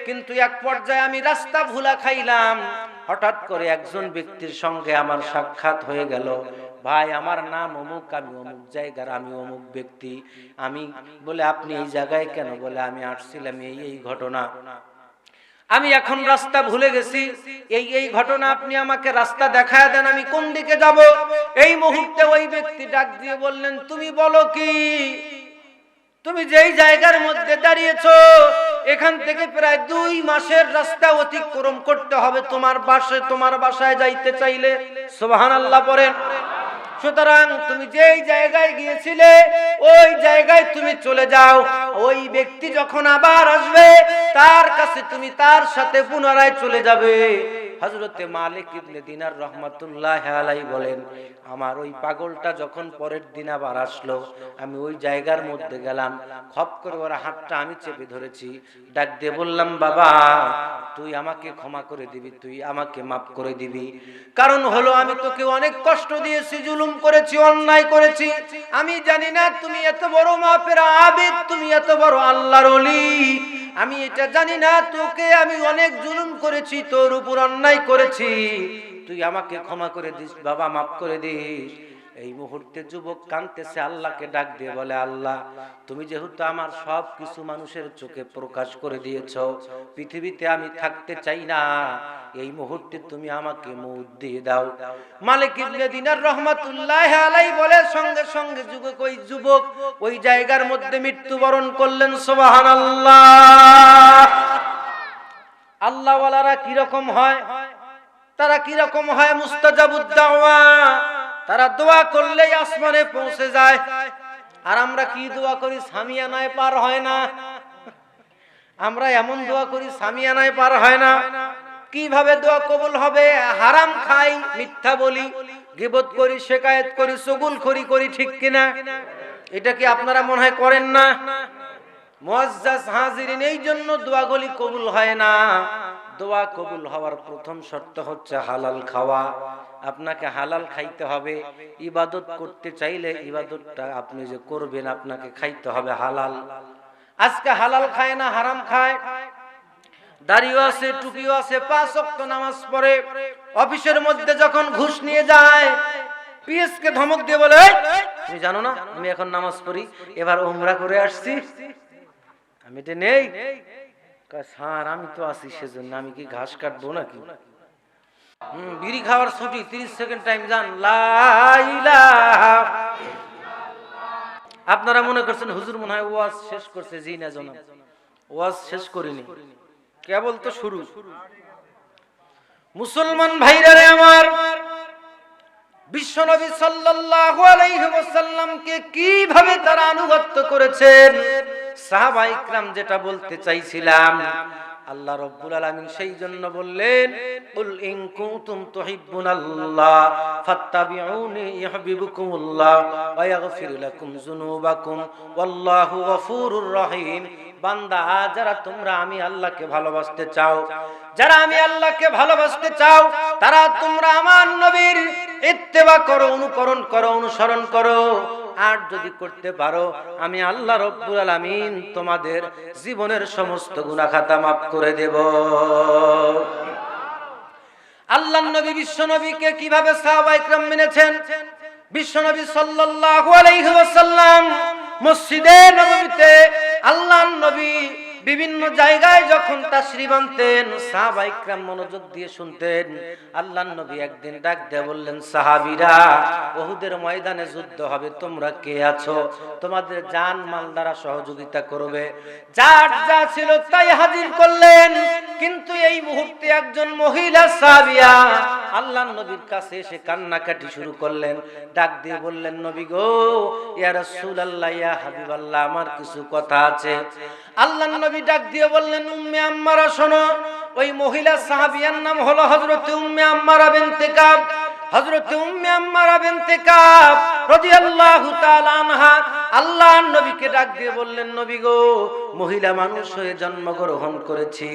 কিন্তু এক পর্যায়ে আমি রাস্তা ভুলা খাইলাম। হঠাৎ করে একজন ব্যক্তির সঙ্গে আমার সাক্ষাৎ হয়ে গেল। ভাই, আমার নাম অমুক, আমি অমুক জায়গার, আমি অমুক ব্যক্তি। আমি বলে, আপনি এই জায়গায় কেন? বলে, আমি আসছিলাম এই ঘটনা, আমি এখন রাস্তা ভুলে গেছি, এই ঘটনা, আপনি আমাকে রাস্তা দেখায় দেন, আমি কোন দিকে যাব? এই মুহূর্তে ওই ব্যক্তি ডাক দিয়ে বললেন, তুমি বলো কি? তুমি যেই জায়গার মধ্যে দাঁড়িয়েছো, এখান থেকে প্রায় 2 মাসের রাস্তা অতিক্রম করতে হবে তোমার বাসায় যাইতে চাইলে। সুবহানাল্লাহ পড়েন। সুতরাং তুমি যেই জায়গায় গিয়েছিলে ওই জায়গায় তুমি চলে যাও। ওই ব্যক্তি যখন আবার আসবে, তার কাছে তুমি তার সাথে পুনরায় চলে যাবে। হযরতে মালিক ইবনে দিনার রাহমাতুল্লাহি আলাইহি বলেন, আমার ওই পাগলটা যখন পরের দিন আবার আসলো, আমি ওই জায়গার মধ্যে গেলাম, খপ করে ওর হাতটা আমি চেপে ধরেছি, ডাক দিয়ে বললাম, বাবা, তুই আমাকে ক্ষমা করে দিবি, তুই আমাকে মাফ করে দিবি। কারণ হলো, আমি তোকে অনেক কষ্ট দিয়েছি, জুলুম করেছি, অন্যায় করেছি। আমি জানি না তুমি এত বড় মাপের আবিদ, তুমি এত বড় আল্লাহর ওলি। আমি এটা জানি না, তোকে আমি অনেক জুলুম করেছি, তোর উপর অন্যায় করেছি, তুই আমাকে ক্ষমা করে দিস বাবা, মাফ করে দিস। এই মুহূর্তে যুবক কাঁদতেছে, আল্লাহকে ডাক দিয়ে বলে, আল্লাহ, তুমি যেহেতু আমার সব কিছু মানুষের চোখে প্রকাশ করে দিয়েছো, পৃথিবীতে আমি থাকতে চাই না, এই মুহূর্তে তুমি আমাকে মউত দিয়ে দাও। মালিক ইবনে দিনার রাহমাতুল্লাহি আলাইহি বলে, সঙ্গে সঙ্গে যুবক ওই জায়গার মধ্যে মৃত্যুবরণ করলেন। সুবহানাল্লাহ। আল্লাহ ওয়ালারা কি রকম হয়? তারা কি রকম হয়? মুস্তাজাবুদ দাওয়া। তারা দোয়া করলেই আসমানে পৌঁছে যায়। আর আমরা কি দোয়া করি? সামিয়ানায় পার হয় না। আমরা এমন দোয়া করি, সামিয়ানায় পার হয় না। কিভাবে দোয়া কবুল হবে? হারাম খাই, মিথ্যা বলি, গীবত করি, শিকায়েত করি, চুগলখড়ি করি, ঠিক কিনা? এটা কি আপনারা মনে হয় করেন না? মুআজ্জাজ হাজিরিন, এই জন্য দোয়াগুলি কবুল হয় না। দোয়া কবুল হওয়ার প্রথম শর্ত হচ্ছে হালাল খাওয়া। আপনাকে হালাল খাইতে হবে। ইবাদত করতে চাইলে ইবাদতটা আপনি যে করবেন, আপনাকে খাইতে হবে হালাল। আজকে হালাল খায় না, হারাম খায়। দাড়িও আছে, টুপিও আছে, 5 ওয়াক্ত নামাজ পড়ে। অফিসের মধ্যে যখন ঘুষ নিয়ে যায়, পিএসকে ধমক দিয়ে বলে, তুমি জানো না আমি এখন নামাজ পড়ি, এবার উমরা করে আসছি, আমি এটা নেই। স্যার, আমি তো আছি, সেজন্য আমি কি ঘাস কাটবো নাকি? বিড়ি খাওয়ার ছুটি 30 সেকেন্ড টাইম যান। লা ইলাহা। আপনারা মনে করছেন হুজুর মনে হয় ওয়াজ শেষ করছে। জি না জনাব, ওয়াজ শেষ করিনি, কেবল তো শুরু। মুসলমান ভাইরা রে আমার, বিশ্বনবী সাল্লাল্লাহু আলাইহি ওয়াসাল্লামকে কিভাবে তারা আনুগত্য করেছেন, সাহাবায়ে ইকরাম যেটা বলতে চাইছিলাম, আল্লাহ রাব্বুল আলামিন সেই জন্য বললেন, কুল ইন কুনতুম তুহিব্বুনাল্লাহ ফাত্তাবিউনি ইউহিব্বুকুমুল্লাহ ওয়া ইয়াগফির লাকুম যুনুবাকুম ওয়াল্লাহু গফুরুর রহিম। বান্দা, যারা তোমরা আমি আল্লাহকে ভালোবাসতে চাও, যারা আমি আল্লাহকে ভালোবাসতে চাও, তারা তোমরা আমার নবীর ইত্তেবা করো, অনুকরণ করো, অনুসরণ করো। আর যদি করতে পারো, আমি আল্লাহ রাব্বুল আলামিন তোমাদের জীবনের সমস্ত গুনাহ খাতা মাফ করে দেব। আল্লাহর নবী বিশ্বনবীকে কিভাবে সাহাবায়ে কেরাম মেনেছেন? বিশ্বনবী সাল্লাল্লাহু আলাইহি ওয়াসাল্লাম মসজিদে নববীতে আল্লাহর নবী বিভিন্ন জায়গায় যখন তাশরীফ আনতেন, সাহাবায়ে কেরাম মনোযোগ দিয়ে শুনতেন। আল্লাহর নবী একদিন ডাক দিয়ে বললেন, সাহাবীরা, উহুদের ময়দানে যুদ্ধ হবে, তোমরা কে আছো? তোমাদের জান মাল দ্বারা সহযোগিতা করবে। যার যা ছিল তাই হাজির করলেন। কিন্তু এই মুহূর্তে একজন মহিলা সাহাবিয়া আল্লাহর নবীর কাছে এসে কান্নাকাটি শুরু করলেন। ডাক দিয়ে বললেন, নবী গো, ইয়া রাসূলুল্লাহ, ইয়া হাবিবাল্লাহ, আমার কিছু কথা আছে। আল্লাহর নবী ডাক দিয়ে বললেন, উম্মে আম্মারা শোনো। ওই মহিলা সাহাবিয়ার নাম হলো হযরতে উম্মে আম্মারা বিনতে কাব। হযরতে উম্মে আম্মারা বিনতে কাব রাদিয়াল্লাহু তাআলা আনহা আল্লাহর নবীকে ডাক দিয়ে বললেন, নবী গো, মহিলা মানুষ হয়ে জন্মগ্রহণ করেছি,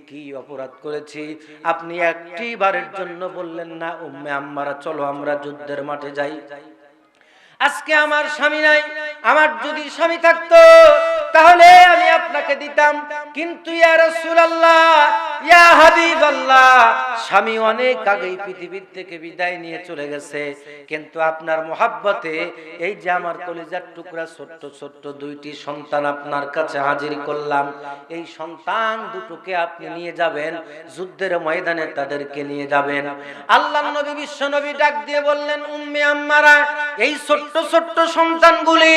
কি অপরাধ করেছি? আপনি একটি বারের জন্য বললেন না, উম্মে আম্মারা চলো আমরা যুদ্ধের মাঠে যাই। আজকে আমার স্বামী নাই, আমার যদি স্বামী থাকতো তাহলে আমি আপনাকে দিতাম। কিন্তু ইয়া রাসূলুল্লাহ, ইয়া হাবিবাল্লাহ, স্বামী অনেক আগেই পৃথিবীর থেকে বিদায় নিয়ে চলে গেছে। কিন্তু আপনার মহব্বতে এই যে আমার কলিজার টুকরা ছোট্ট ছোট্ট দুইটি সন্তান আপনার কাছে হাজির করলাম। এই সন্তান দুটোকে আপনি নিয়ে যাবেন, যুদ্ধের ময়দানে তাদেরকে নিয়ে যাবেন। আল্লাহর নবী বিশ্ব নবী ডাক দিয়ে বললেন, উম্মে আম্মারা, এই ছোট্ট ছোট্ট সন্তানগুলি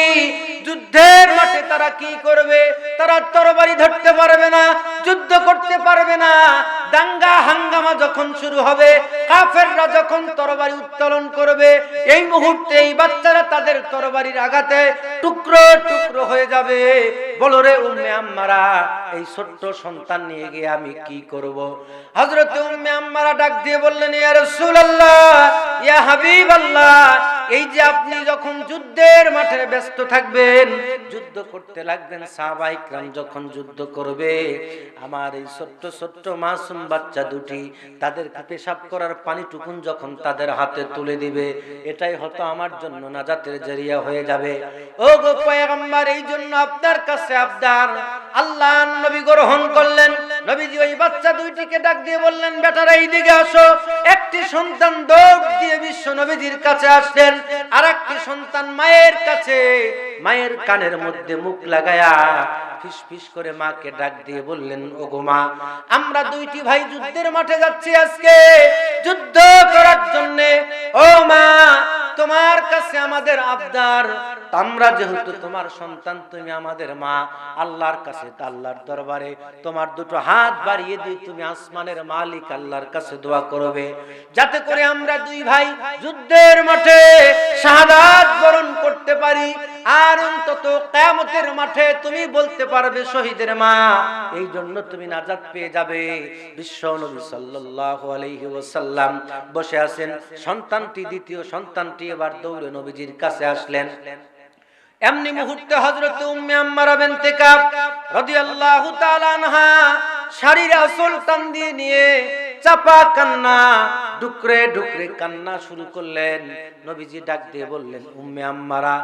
যুদ্ধের মাঠে তারা কি করবে? তারা তরবারি ধরতে পারবে না, যুদ্ধ করতে পারবে না। দাঙ্গা হাঙ্গামা যখন শুরু হবে, কাফেররা যখন তরবারি উত্তোলন করবে, এই মুহূর্তে এই বাচ্চারা তাদের তরবারির আঘাতে টুকরো টুকরো হয়ে যাবে। বলো রে উম্মে আম্মারা, এই ছোট্ট সন্তান নিয়ে গিয়ে আমি কি করব? হযরতে উম্মে আম্মারা ডাক দিয়ে বললেন, ইয়া রাসূলুল্লাহ, ইয়া হাবিবাল্লাহ, এই যে আপনি যখন যুদ্ধের মাঠে ব্যস্ত থাকবেন, যুদ্ধ করতে লাগবেন, সাহাবায়ে কেরাম যখন যুদ্ধ করবে, আমার এই ছোট্ট ছোট্ট মাসুম বাচ্চা দুটি তাদেরকে পেশাব করার পানিটুকুন যখন তাদের হাতে তুলে দিবে, এটাই হয়তো আমার জন্য নাজাতের জরিয়া হয়ে যাবে। ও গো পয়গম্বর, এই জন্য আপনার কাছে আবদার। আল্লাহর নবী গ্রহণ করলেন। নবীজি ওই বাচ্চা দুইটিকে ডাক দিয়ে বললেন, বেটারা এইদিকে আসো। একটি সন্তান দৌড় দিয়ে বিশ্ব নবীজির কাছে আসলেন, আর একটি সন্তান মায়ের কাছে, মায়ের কানের মধ্যে মুখ লাগায়া ফিস ফিস করে মাকে ডাক দিয়ে বললেন, ওগো মা, আমরা দুইটি ভাই যুদ্ধের মাঠে যাচ্ছি আজকে যুদ্ধ করার জন্য। ও মা, তোমার কাছে আমাদের আবদার, আমরা যেহেতু তোমার সন্তান, তুমি আমাদের মা, আল্লাহর কাছে, আল্লাহর দরবারে তোমার দুটো হাত বাড়িয়ে দিয়ে তুমি আসমানের মালিক আল্লাহর কাছে দোয়া করবে, যাতে করে আমরা দুই ভাই যুদ্ধের মাঠে শাহাদাত বরণ করতে পারি। আর অন্তত কিয়ামতের মাঠে তুমি বলতে পারবে শহীদের মা, এই জন্য তুমি নাজাত পেয়ে যাবে। বিশ্ব নবী সাল্লাল্লাহু আলাইহি ওয়াসাল্লাম বসে আছেন। সন্তানটি, দ্বিতীয় সন্তানটি এবার দৌড়ে নবীজির কাছে আসলেন। এমনি মুহূর্তে হযরত উম্মে আম্মারা বিনতে কাব রাদিয়াল্লাহু তাআলা আনহা শাড়ির আঁচল টান দিয়ে নিয়ে চাপা কান্না ডুকরে ডুকরে কান্না শুরু করলেন। নবীজি ডাক দিয়ে বললেন, উম্মে আম্মারা,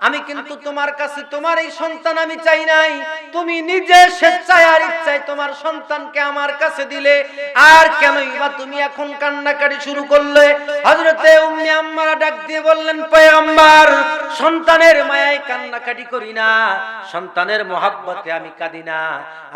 আমি কিন্তু তোমার কাছে তোমার এই সন্তান আমি চাই নাই, তুমি নিজে স্বেচ্ছায় আর ইচ্ছায় তোমার সন্তানকে আমার কাছে দিলে, আর কেনই বা তুমি এখন কান্নাকাটি শুরু করলে? হযরতে উম্মে আম্মারা ডাক দিয়ে বললেন, পয়গম্বর, সন্তানের মায়ায় কান্নাকাটি করি না, সন্তানের মহব্বতে আমি কাঁদি না।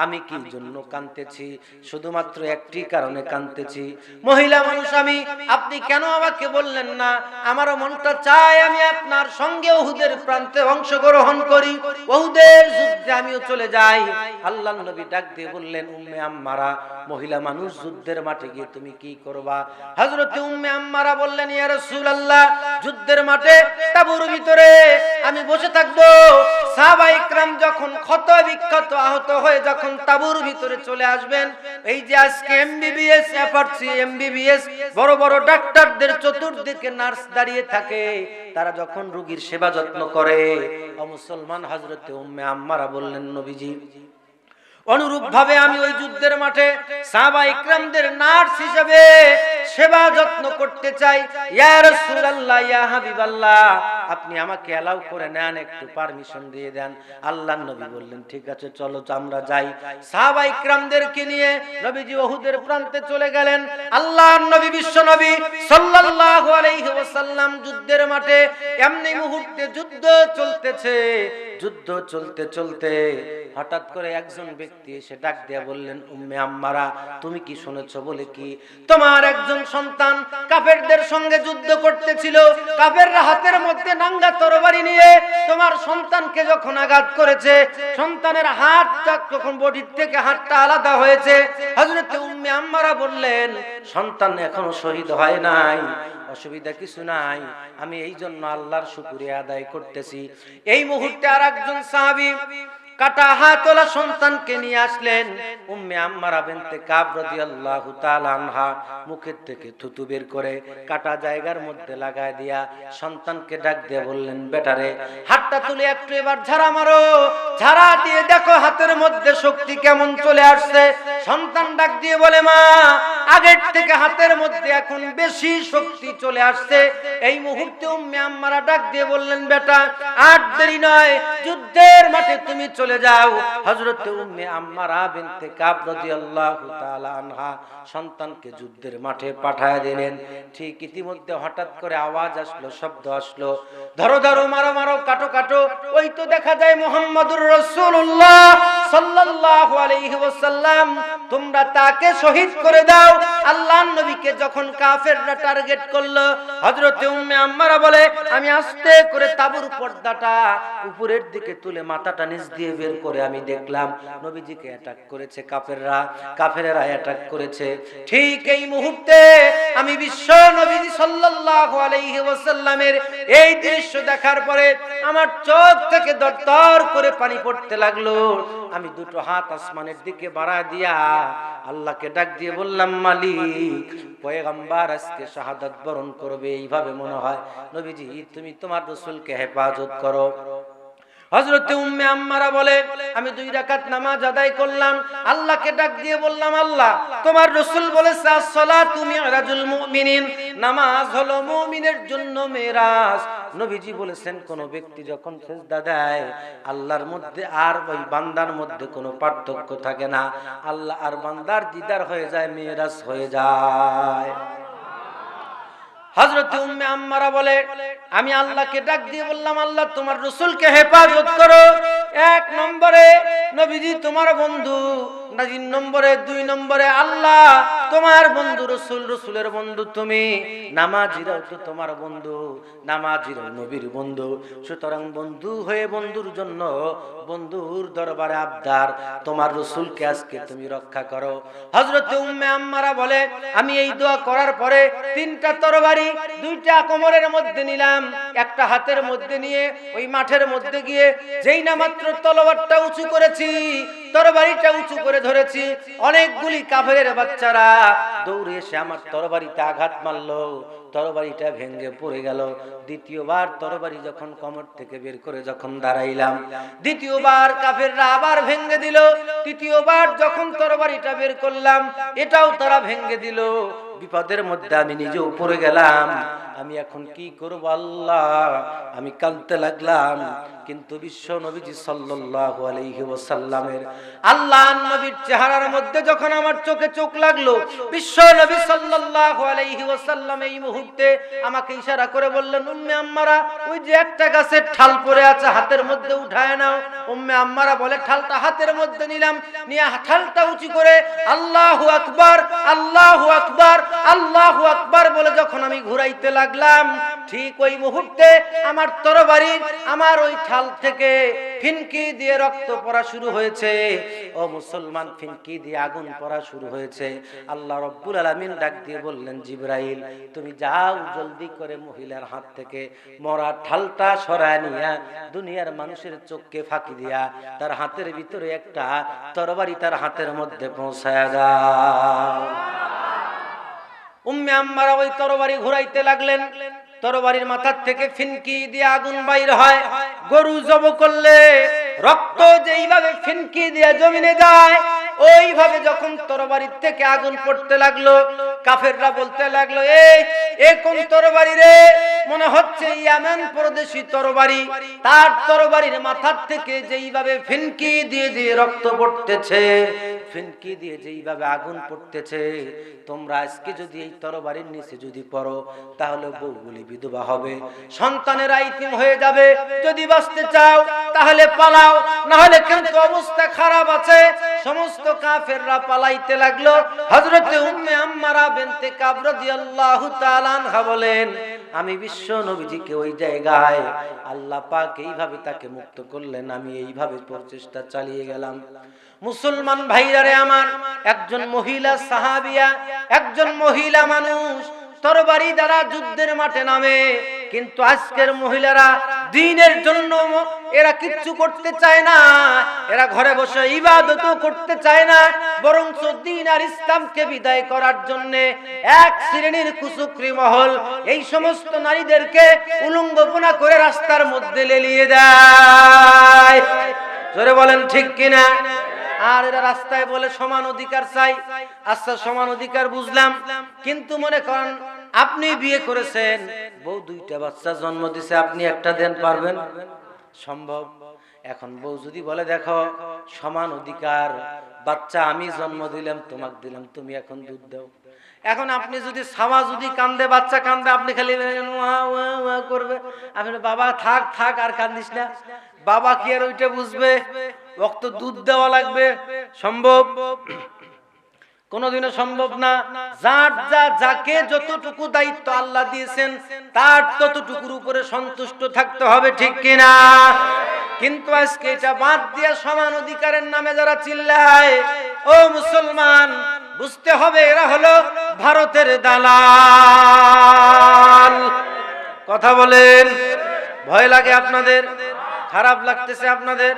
আমি কি জন্য কাঁদতেছি? শুধুমাত্র একটি কারণে কাঁদতেছি, মহিলা মানুষ আমি, আপনি কেন আমাকে বললেন না? আমারও মনটা চায় আমি আপনার সঙ্গে উহুদের প্রান্তে অংশগ্রহণ করি, উহুদের যুদ্ধে আমিও চলে যাই। আল্লাহর নবী ডাক দিয়ে বললেন, উম্মে আম্মারা, মহিলা মানুষ যুদ্ধের মাঠে গিয়ে তুমি কি করবা? হযরতে উম্মে আম্মারা বললেন, ইয়া রাসূলুল্লাহ, যুদ্ধের মাঠে তাঁবুর ভিতরে আমি বসে থাকবো। সাহাবায়ে ইকরাম যখন ক্ষত বিক্ষত আহত হয়ে যখন তাঁবুর ভিতরে চলে আসবেন, এই যে আজকে এমবিবিএস এফআরসি এমবিবিএস বড় বড় ডাক্তারদের চতুর্দিকে নার্স দাঁড়িয়ে থাকে, তারা যখন রোগীর সেবা যত্ন করে, ও মুসলমান, হযরতে উম্মে আম্মারা বললেন, নবীজি, অনুরূপ ভাবে আমি ওই যুদ্ধের মাঠে সাহাবায়ে ইকরামদের নার্স হিসেবে সেবা যত্ন করতে চাই। ইয়া রাসূলুল্লাহ, ইয়া হাবিবাল্লাহ, আপনি আমাকে এলাও করে নেন, একটু পারমিশন দিয়ে দেন। আল্লাহর নবী বললেন, ঠিক আছে, চলো আমরা যাই। সাহাবায়ে ইকরামদেরকে নিয়ে নবীজি উহুদের প্রান্তে চলে গেলেন। আল্লাহর নবী, বিশ্ব নবী সাল্লাল্লাহু আলাইহি ওয়াসাল্লাম যুদ্ধের মাঠে, এমনি মুহূর্তে যুদ্ধ চলতেছে। যুদ্ধ চলতে চলতে হঠাৎ করে একজন ব্যক্তি এসে ডাক দিয়ে বললেন, উম্মে আম্মারা, তুমি কি শুনেছো? বলে কি? তোমার একজন সন্তান কাফেরদের সঙ্গে যুদ্ধ করতেছিল, কাফেররা হাতের মধ্যে নাঙ্গা তরবারি নিয়ে তোমার সন্তানকে যখন আঘাত করেছে, সন্তানের হাতটা যখন বডির থেকে হাতটা আলাদা হয়েছে। হযরত উম্মে আম্মারা বললেন, সন্তান এখনো শহীদ হয় নাই, অসুবিধা কিছু নাই, আমি এই জন্য আল্লাহর শুকরিয়া আদায় করতেছি। এই মুহূর্তে আর একজন সাহাবী কাটা হাতওয়ালা সন্তানকে নিয়ে আসলেন। উম্মে আম্মারা বিনতে কাব রাদিয়াল্লাহু তাআলা আনহা মুখের থেকে থুতু বের করে কাটা জায়গার মধ্যে লাগায় দিয়া সন্তানকে ডাক দিয়ে বললেন, বেটারে, হাতটা তুলে একটু এবার ঝাড়া মারো, ঝাড়া দিয়ে দেখো হাতের মধ্যে শক্তি কেমন চলে আসছে। সন্তান ডাক দিয়ে বলে, মা, আগের থেকে হাতের মধ্যে এখন বেশি শক্তি চলে আসছে। এই মুহূর্তে উম্মে আম্মারা ডাক দিয়ে বললেন, বেটা, আর দেরি নয়, যুদ্ধের মাঠে তুমি চলে যাও। হযরতে উম্মে আম্মারা বিনতে কাব রাদিয়াল্লাহু তাআলা আনহা সন্তানকে যুদ্ধের মাঠে পাঠায় দিলেন। ঠিক ইতিমধ্যে হঠাৎ করে আওয়াজ আসলো, শব্দ আসলো, ধরো ধরো, মারো মারো, কাটো কাটো। ওই তো দেখা যায় মুহাম্মদুর রাসূলুল্লাহ সাল্লাল্লাহু আলাইহি ওয়াসাল্লাম, তোমরা তাকে শহীদ করে দাও। আল্লাহর নবীকে যখন কাফেররা টার্গেট করলো, হযরতে উম্মে আম্মারা বলে, আমি আস্তে করে তাঁবুর পর্দাটা উপরের দিকে তুলে মাথাটা নিচ দিয়ে বের করে আমি দেখলাম নবীজিকে অ্যাটাক করেছে কাফেররা, কাফেররা অ্যাটাক করেছে। ঠিক এই মুহূর্তে আমি বিশ্ব নবীজি সাল্লাল্লাহু আলাইহি ওয়াসাল্লামের এই দৃশ্য দেখার পরে আমার চোখ থেকে দরদর করে পানি পড়তে লাগলো। আমি দুটো হাত আসমানের দিকে বাড়ায় দিয়া আল্লাহকে ডাক দিয়ে বললাম, মালিক, পয়গম্বর আজকে শাহাদাত বরণ করবে, এইভাবে মনে হয়। নবীজি, তুমি তোমার রাসূলকে হেফাজত করো। হযরতে উম্মে আম্মারা বলে, আমি 2 রাকাত নামাজ আদায় করলাম, আল্লাহকে ডাক দিয়ে বললাম, আল্লাহ, তোমার রাসূল বলেছে, as-সালাতু মি'রাজুল মুমিনিন, নামাজ হলো মুমিনের জন্য মেরাজ। নবীজি বলেছেন, কোন ব্যক্তি যখন সিজদা দেয়, আল্লাহর মধ্যে আর ওই বান্দার মধ্যে কোনো পার্থক্য থাকে না, আল্লাহ আর বান্দার দিদার হয়ে যায়, মেরাজ হয়ে যায়। হযরতে উম্মে আম্মারা বলে, আমি আল্লাহকে ডাক দিয়ে বললাম, আল্লাহ, তোমার রাসূলকে হেফাজত করো। 1 নম্বরে নবীজি তোমার বন্ধু, 2 নম্বরে, 2 নম্বরে আল্লাহ তোমার বন্ধু রাসূল, রাসূলের বন্ধু তুমি, নামাজীরাও তো তোমার বন্ধু, নামাজীরাও নবীর বন্ধু। সুতরাং বন্ধু হয়ে বন্ধুর জন্য বন্ধুর দরবারে আবদার, তোমার রাসূলকে আজকে তুমি রক্ষা করো। হযরতে উম্মে আম্মারা বলে, আমি এই দোয়া করার পরে 3টা তরবারি 2টা কোমরের মধ্যে নিলাম, একটা হাতের মধ্যে নিয়ে ওই মাঠের মধ্যে গিয়ে যেই না মাত্র তলোয়ারটা উঁচু করেছি, তরবারিটা উঁচু করে ধরেছি, অনেকগুলি কাফেরের বাচ্চারা দৌড়ে এসে আমার তরবারিতে আঘাত মারলো, তরবারিটা ভেঙে পড়ে গেল। দ্বিতীয়বার তরবারি যখন কোমর থেকে বের করে যখন দাঁড়াইলাম, দ্বিতীয়বার কাফেররা আবার ভেঙে দিল। তৃতীয়বার যখন তরবারিটা বের করলাম, এটাও তারা ভেঙে দিল। বিপদের মধ্যে আমি নিজেও পড়ে গেলাম, আমি এখন কি করব আল্লাহ, আমি কাঁদতে লাগলাম। কিন্তু বিশ্ব নবীজি সাল্লাল্লাহু আলাইহি ওয়াসাল্লামের আল্লাহর নবীর চেহারার মধ্যে যখন আমার চোখে চোখ লাগলো, বিশ্ব নবী সাল্লাল্লাহু আলাইহি ওয়াসাল্লাম এই মুহূর্তে আমাকে ইশারা করে বললেন, উম্মে আম্মারা, ওই যে একটা গাছের ঠাল পড়ে আছে হাতের মধ্যে উঠায় নাও। উম্মে আম্মারা বলে ঠালটা হাতের মধ্যে নিলাম, নিয়ে ঠালটা উঁচু করে আল্লাহু আকবার, আল্লাহু আকবার, আল্লাহু আকবার বলে যখন আমি ঘুরাইতে লাগলাম, ঠিক ওই মুহূর্তে আমার তরবারি আমার ওই ঠাল থেকে ফিনকি দিয়ে রক্ত পড়া শুরু হয়েছে। ও মুসলমান, ফিনকি দিয়ে আগুন পড়া শুরু হয়েছে। আল্লাহ রাব্বুল আলামিন ডাক দিয়ে বললেন, জিবরাইল তুমি যাও জলদি করে মহিলার হাত থেকে মরা ঠালটা সরায় নিয়া দুনিয়ার মানুষের চোখকে ফাঁকি দিয়া তার হাতের ভিতরে একটা তরবারি তার হাতের মধ্যে পৌঁছায় দাও। উম্মে আম্মারা ওই তরবারি ঘুরাইতে লাগলেন, তরবারির মাথার থেকে ফিনকি দিয়ে আগুন বাইর হয়। গরু জব করলে রক্ত যেইভাবে ফিনকি দিয়ে জমিনে যায়, ওইভাবে যখন তরবারির থেকে আগুন পড়তে লাগলো, কাফেররা বলতে লাগলো, এ কোন তরবারি রে? মনে হচ্ছে ইয়ামান প্রদেশী তরবারি। তার তরবারির মাথার থেকে যেইভাবে ফিনকি দিয়ে দিয়ে রক্ত পড়তেছে, ফিনকি দিয়ে যেইভাবে আগুন পড়তেছে, তোমরা আজকে যদি এই তরবারির নিচে যদি পড়ো, তাহলে বউগুলি বিধবা হবে, সন্তানেরা ইতিম হয়ে যাবে। যদি বাঁচতে চাও তাহলে পালাও, না হলে কিন্তু অবস্থা খারাপ আছে। সমস্ত কাফেররা পালাইতে লাগলো। হযরতে উম্মে আম্মারা বিনতে কাব রাদিয়াল্লাহু তাআলা আনহা বলেন, আমি বিশ্ব নবীজিকে ওই জায়গায় আল্লাহ পাক এইভাবে তাকে মুক্ত করলেন, আমি এইভাবে প্রচেষ্টা চালিয়ে গেলাম। মুসলমান ভাইরারে আমার, একজন মহিলা সাহাবিয়া, একজন মহিলা মানুষ তরবারি দ্বারা যুদ্ধের মাঠে নামে, কিন্তু আজকের মহিলারা দ্বীনের জন্য এরা কিচ্ছু করতে চায় না, এরা ঘরে বসে ইবাদতও করতে চায় না, বরং দ্বীন আর ইসলামকে বিদায় করার জন্য এক শ্রেণীর কুচক্রী মহল এই সমস্ত নারীদেরকে উলঙ্গপনা করে রাস্তার মধ্যে লেলিয়ে দেয়। জোরে বলেন ঠিক কিনা? আর এরা রাস্তায় বলে সমান অধিকার চাই। আচ্ছা, সমান অধিকার বুঝলাম, কিন্তু মনে করেন আপনি বিয়ে করেছেন, বউ দুইটা বাচ্চা জন্ম দিছে, আপনি একটা দেন, পারবেন? সম্ভব? এখন বউ যদি বলে, দেখো সমান অধিকার, বাচ্চা আমি জন্ম দিলাম, তোমাকে দিলাম, তুমি এখন দুধ দাও। এখন আপনি যদি সাওয়া যদি কান্দে, বাচ্চা কান্দে, আপনি খালি করবে, আপনি বাবা থাক থাক আর কান্দিস না, বাবা কি আর ওইটা বুঝবে? রক্ত দুধ দেওয়া লাগবে। সম্ভব? কোনদিনও সম্ভব না। যাকে যতটুকু দায়িত্ব আল্লাহ দিয়েছেন তার ততটুকুর উপরে সন্তুষ্ট থাকতে হবে, ঠিক কিনা? কিন্তু আজকে এটা বাদ দিয়ে সমান অধিকারের নামে যারা চিল্লায়, ও মুসলমান, বুঝতে হবে এরা হলো ভারতের দালাল। কথা বলেন, ভয় লাগে আপনাদের? খারাপ লাগতেছে আপনাদের?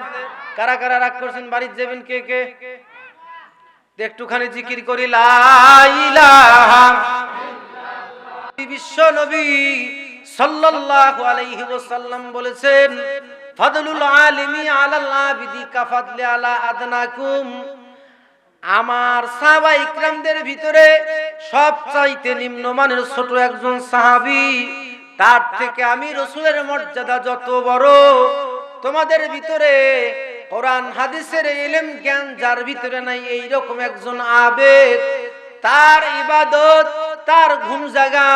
কারা কারা রাগ করছেন? বাড়িতে যাবেন কে কে? একটুখানি জিকির করি, লা ইলাহা ইল্লাল্লাহ। বিশ্ব নবী সাল্লাল্লাহু আলাইহি ওয়াসাল্লাম বলেছেন, ফাদলুল আলিমি আলাল আবিদি কাফাদলি আলা আদনাকুম। আমার সাহাবায়ে ইকরামদের ভিতরে সবচাইতে নিম্নমানের ছোট একজন সাহাবী, তার থেকে আমি রাসূলের মর্যাদা যত বড়। তোমাদের ভিতরে কোরআন হাদিসের ইলম জ্ঞান যার ভিতরে নাই, এই রকম একজন আবেদ, তার ইবাদত, তার ঘুম জাগা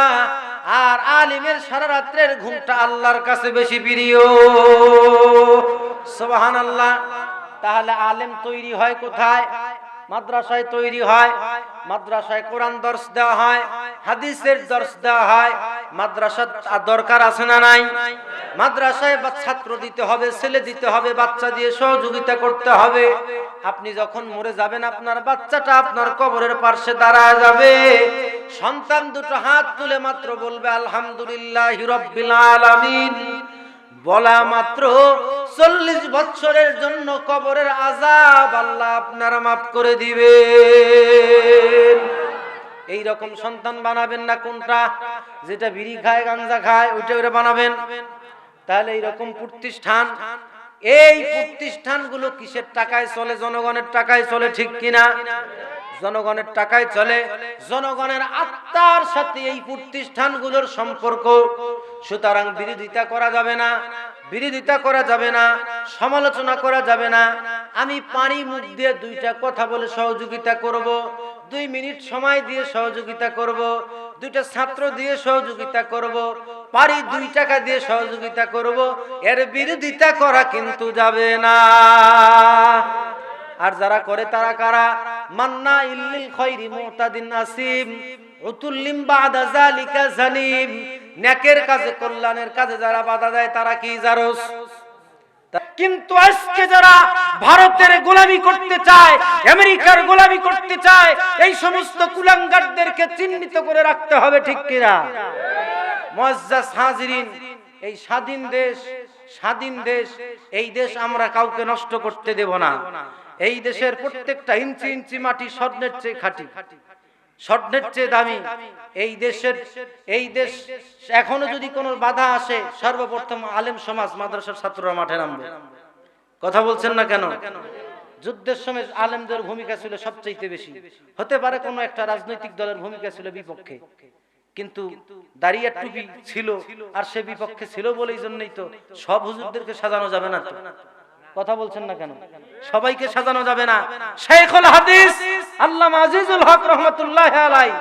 আর আলিমের সারা রাতের ঘুমটা আল্লাহর কাছে বেশি প্রিয়। সুবহানাল্লাহ। তাহলে আলেম তৈরি হয় কোথায়? মাদ্রাসায় তৈরি হয়। মাদ্রাসায় কোরআন দর্স দেওয়া হয়, হাদিসের দর্স দেওয়া হয়। মাদ্রাসা দরকার আছে না নাই? মাদ্রাসায় ছাত্র দিতে হবে, ছেলে দিতে হবে, বাচ্চা দিয়ে সহযোগিতা করতে হবে। আপনি যখন মরে যাবেন, আপনার বাচ্চাটা আপনার কবরের পাশে দাঁড়ায় যাবে, সন্তান দুটো হাত তুলে মাত্র বলবে আলহামদুলিল্লাহি রাব্বিল আলামিন। বলা মাত্র 40 বছরের জন্য কবরের আযাব আল্লাহ আপনারা মাফ করে দিবেন। এই রকম সন্তান বানাবেন না কোনটা? যেটা বিড়ি খায়, গাঞ্জা খায়, ওইটা বানাবেন। তাহলে এই রকম প্রতিষ্ঠান, এই প্রতিষ্ঠানগুলো কিসের টাকায় চলে? জনগণের টাকায় চলে, ঠিক কিনা? জনগণের টাকায় চলে, জনগণের আত্মার সাথে এই প্রতিষ্ঠানগুলোর সম্পর্ক। সুতরাং বিরোধিতা করা যাবে না, বিরোধিতা করা যাবে না, সমালোচনা করা যাবে না। আমি পানি মুখ দিয়ে দুইটা কথা বলে সহযোগিতা করব, 2 মিনিট সময় দিয়ে সহযোগিতা করব, 2টা ছাত্র দিয়ে সহযোগিতা করব, পারি 2 টাকা দিয়ে সহযোগিতা করব, এর বিরোধিতা করা কিন্তু যাবে না। আর যারা করে তারা কারা? মান্না ইল্লিল খায়রি মুতাদিন আসিম উতুল্লিম বাদা যালিকা জানিম। নেকের কাজে, কল্যাণের কাজে যারা বাধা দেয় তারা কি জারস। কিন্তু আজকে যারা ভারতের গোলামি করতে চায়, আমেরিকার গোলামি করতে চায়, এই সমস্ত কুলাঙ্গারদেরকে চিহ্নিত করে রাখতে হবে, ঠিক কিনা? মুআজ্জাজ হাজিরিন, এই স্বাধীন দেশ, স্বাধীন দেশ, এই দেশ আমরা কাউকে নষ্ট করতে দেব না। এই দেশের প্রত্যেকটা ইঞ্চি ইঞ্চি মাটি স্বর্ণের চেয়ে খাঁটি, স্বর্ণের চেয়ে দামি। এই দেশের, এই দেশ এখনো যদি কোনো বাধা আসে, সর্বপ্রথম আলেম সমাজ, মাদ্রাসার ছাত্ররা মাঠে নামবে। কথা বলছেন না কেন? যুদ্ধের সময় আলেমদের ভূমিকা ছিল সবচেয়ে বেশি। হতে পারে কোনো একটা রাজনৈতিক দলের ভূমিকা ছিল বিপক্ষে, কিন্তু দাঁড়িয়ে টুপি ছিল আর সে বিপক্ষে ছিল বলেই জন্যই তো সব হুজুরদেরকে সাজানো যাবে না তো। কথা বলছেন না কেন? সবাইকে সাজানো যাবে না। শাইখুল হাদিস আল্লামা আজিজুল হক রাহমাতুল্লাহি আলাইহি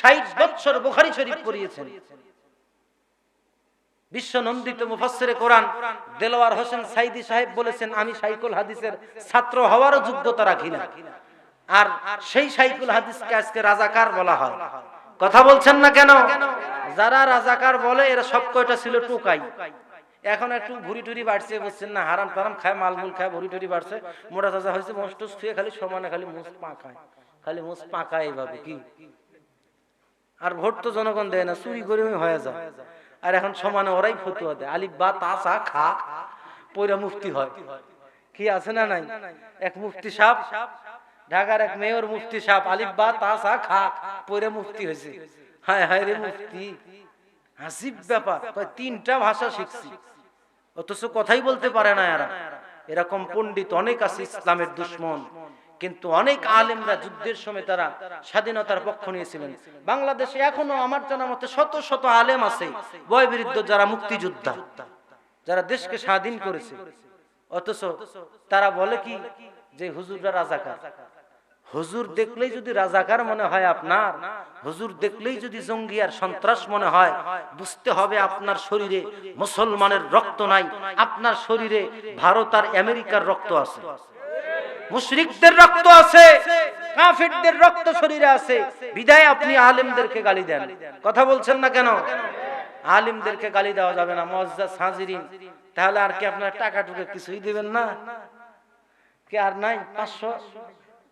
60 বছর বুখারী শরীফ পড়িয়েছেন। বিশ্ব নন্দিত মুফাসসিরে কোরআন দেলোয়ার হোসেন সাইদি সাহেব বলেছেন, আমি শাইখুল হাদিসের ছাত্র হওয়ারও যোগ্যতা রাখি না। আর সেই শাইখুল হাদিসকে আজকে রাজাকার বলা হয়। কথা বলছেন না কেন? যারা রাজাকার বলে এরা সব কয়টা ছিল টোকাই। এখন একটু ভুড়ি টুরি বাড়ছে, বুঝছেন না, হারাম টারাম খায়, মালমুল খায়, ভুড়ি টুরি বাড়ছে, মোটা তাজা হয়েছে, মোষ টোষ ছুঁয়ে খালি সমানে খালি মুছ পাকায়, খালি মুছ পাকায় এইভাবে কি। আর ভোট তো জনগণ দেয় না, চুরি করে হয়ে যায়। আর এখন সমানে ওরাই ফতুয়া দেয়, আলিফ বা তাসা খা পয়রা মুফতি হয়। কি আছে না নাই? এক মুফতি সাহেব, ঢাকার এক মেয়র মুফতি সাহেব, আলিফ বা তাসা খা পয়রা মুফতি হয়েছে। হায় হায় রে মুফতি, হাসিব ব্যাপার, 3টা ভাষা শিখছি অথচ কথাই বলতে পারে না এরা। এরকম পণ্ডিত অনেক আছে ইসলামের দুশ্মন, কিন্তু অনেক আলেমরা যুদ্ধের সময় তারা স্বাধীনতার পক্ষ নিয়েছিলেন। বাংলাদেশে এখনো আমার জানা মতে শত শত আলেম আছে বয়বৃদ্ধ, যারা মুক্তিযোদ্ধা, যারা দেশকে স্বাধীন করেছে, অথচ তারা বলে কি যে হুজুররা রাজাকার। হুজুর দেখলেই যদি রাজাকার মনে হয় আপনার, হুজুর দেখলেই যদি জঙ্গি আর সন্ত্রাস মনে হয়, বুঝতে হবে আপনার শরীরে মুসলমানের রক্ত নাই, আপনার শরীরে ভারত আর আমেরিকার রক্ত আছে, মুশরিকদের রক্ত আছে, কাফিরদের রক্ত শরীরে আছে। বিদায় আপনি আলেমদেরকে গালি দেন। কথা বলছেন না কেন? আলেমদেরকে গালি দেওয়া যাবে না। মুআজ্জাজ হাজিরিন, তাহলে আর কি আপনার টাকা টুকে কিছুই দিবেন না? কি আর নাই? 500,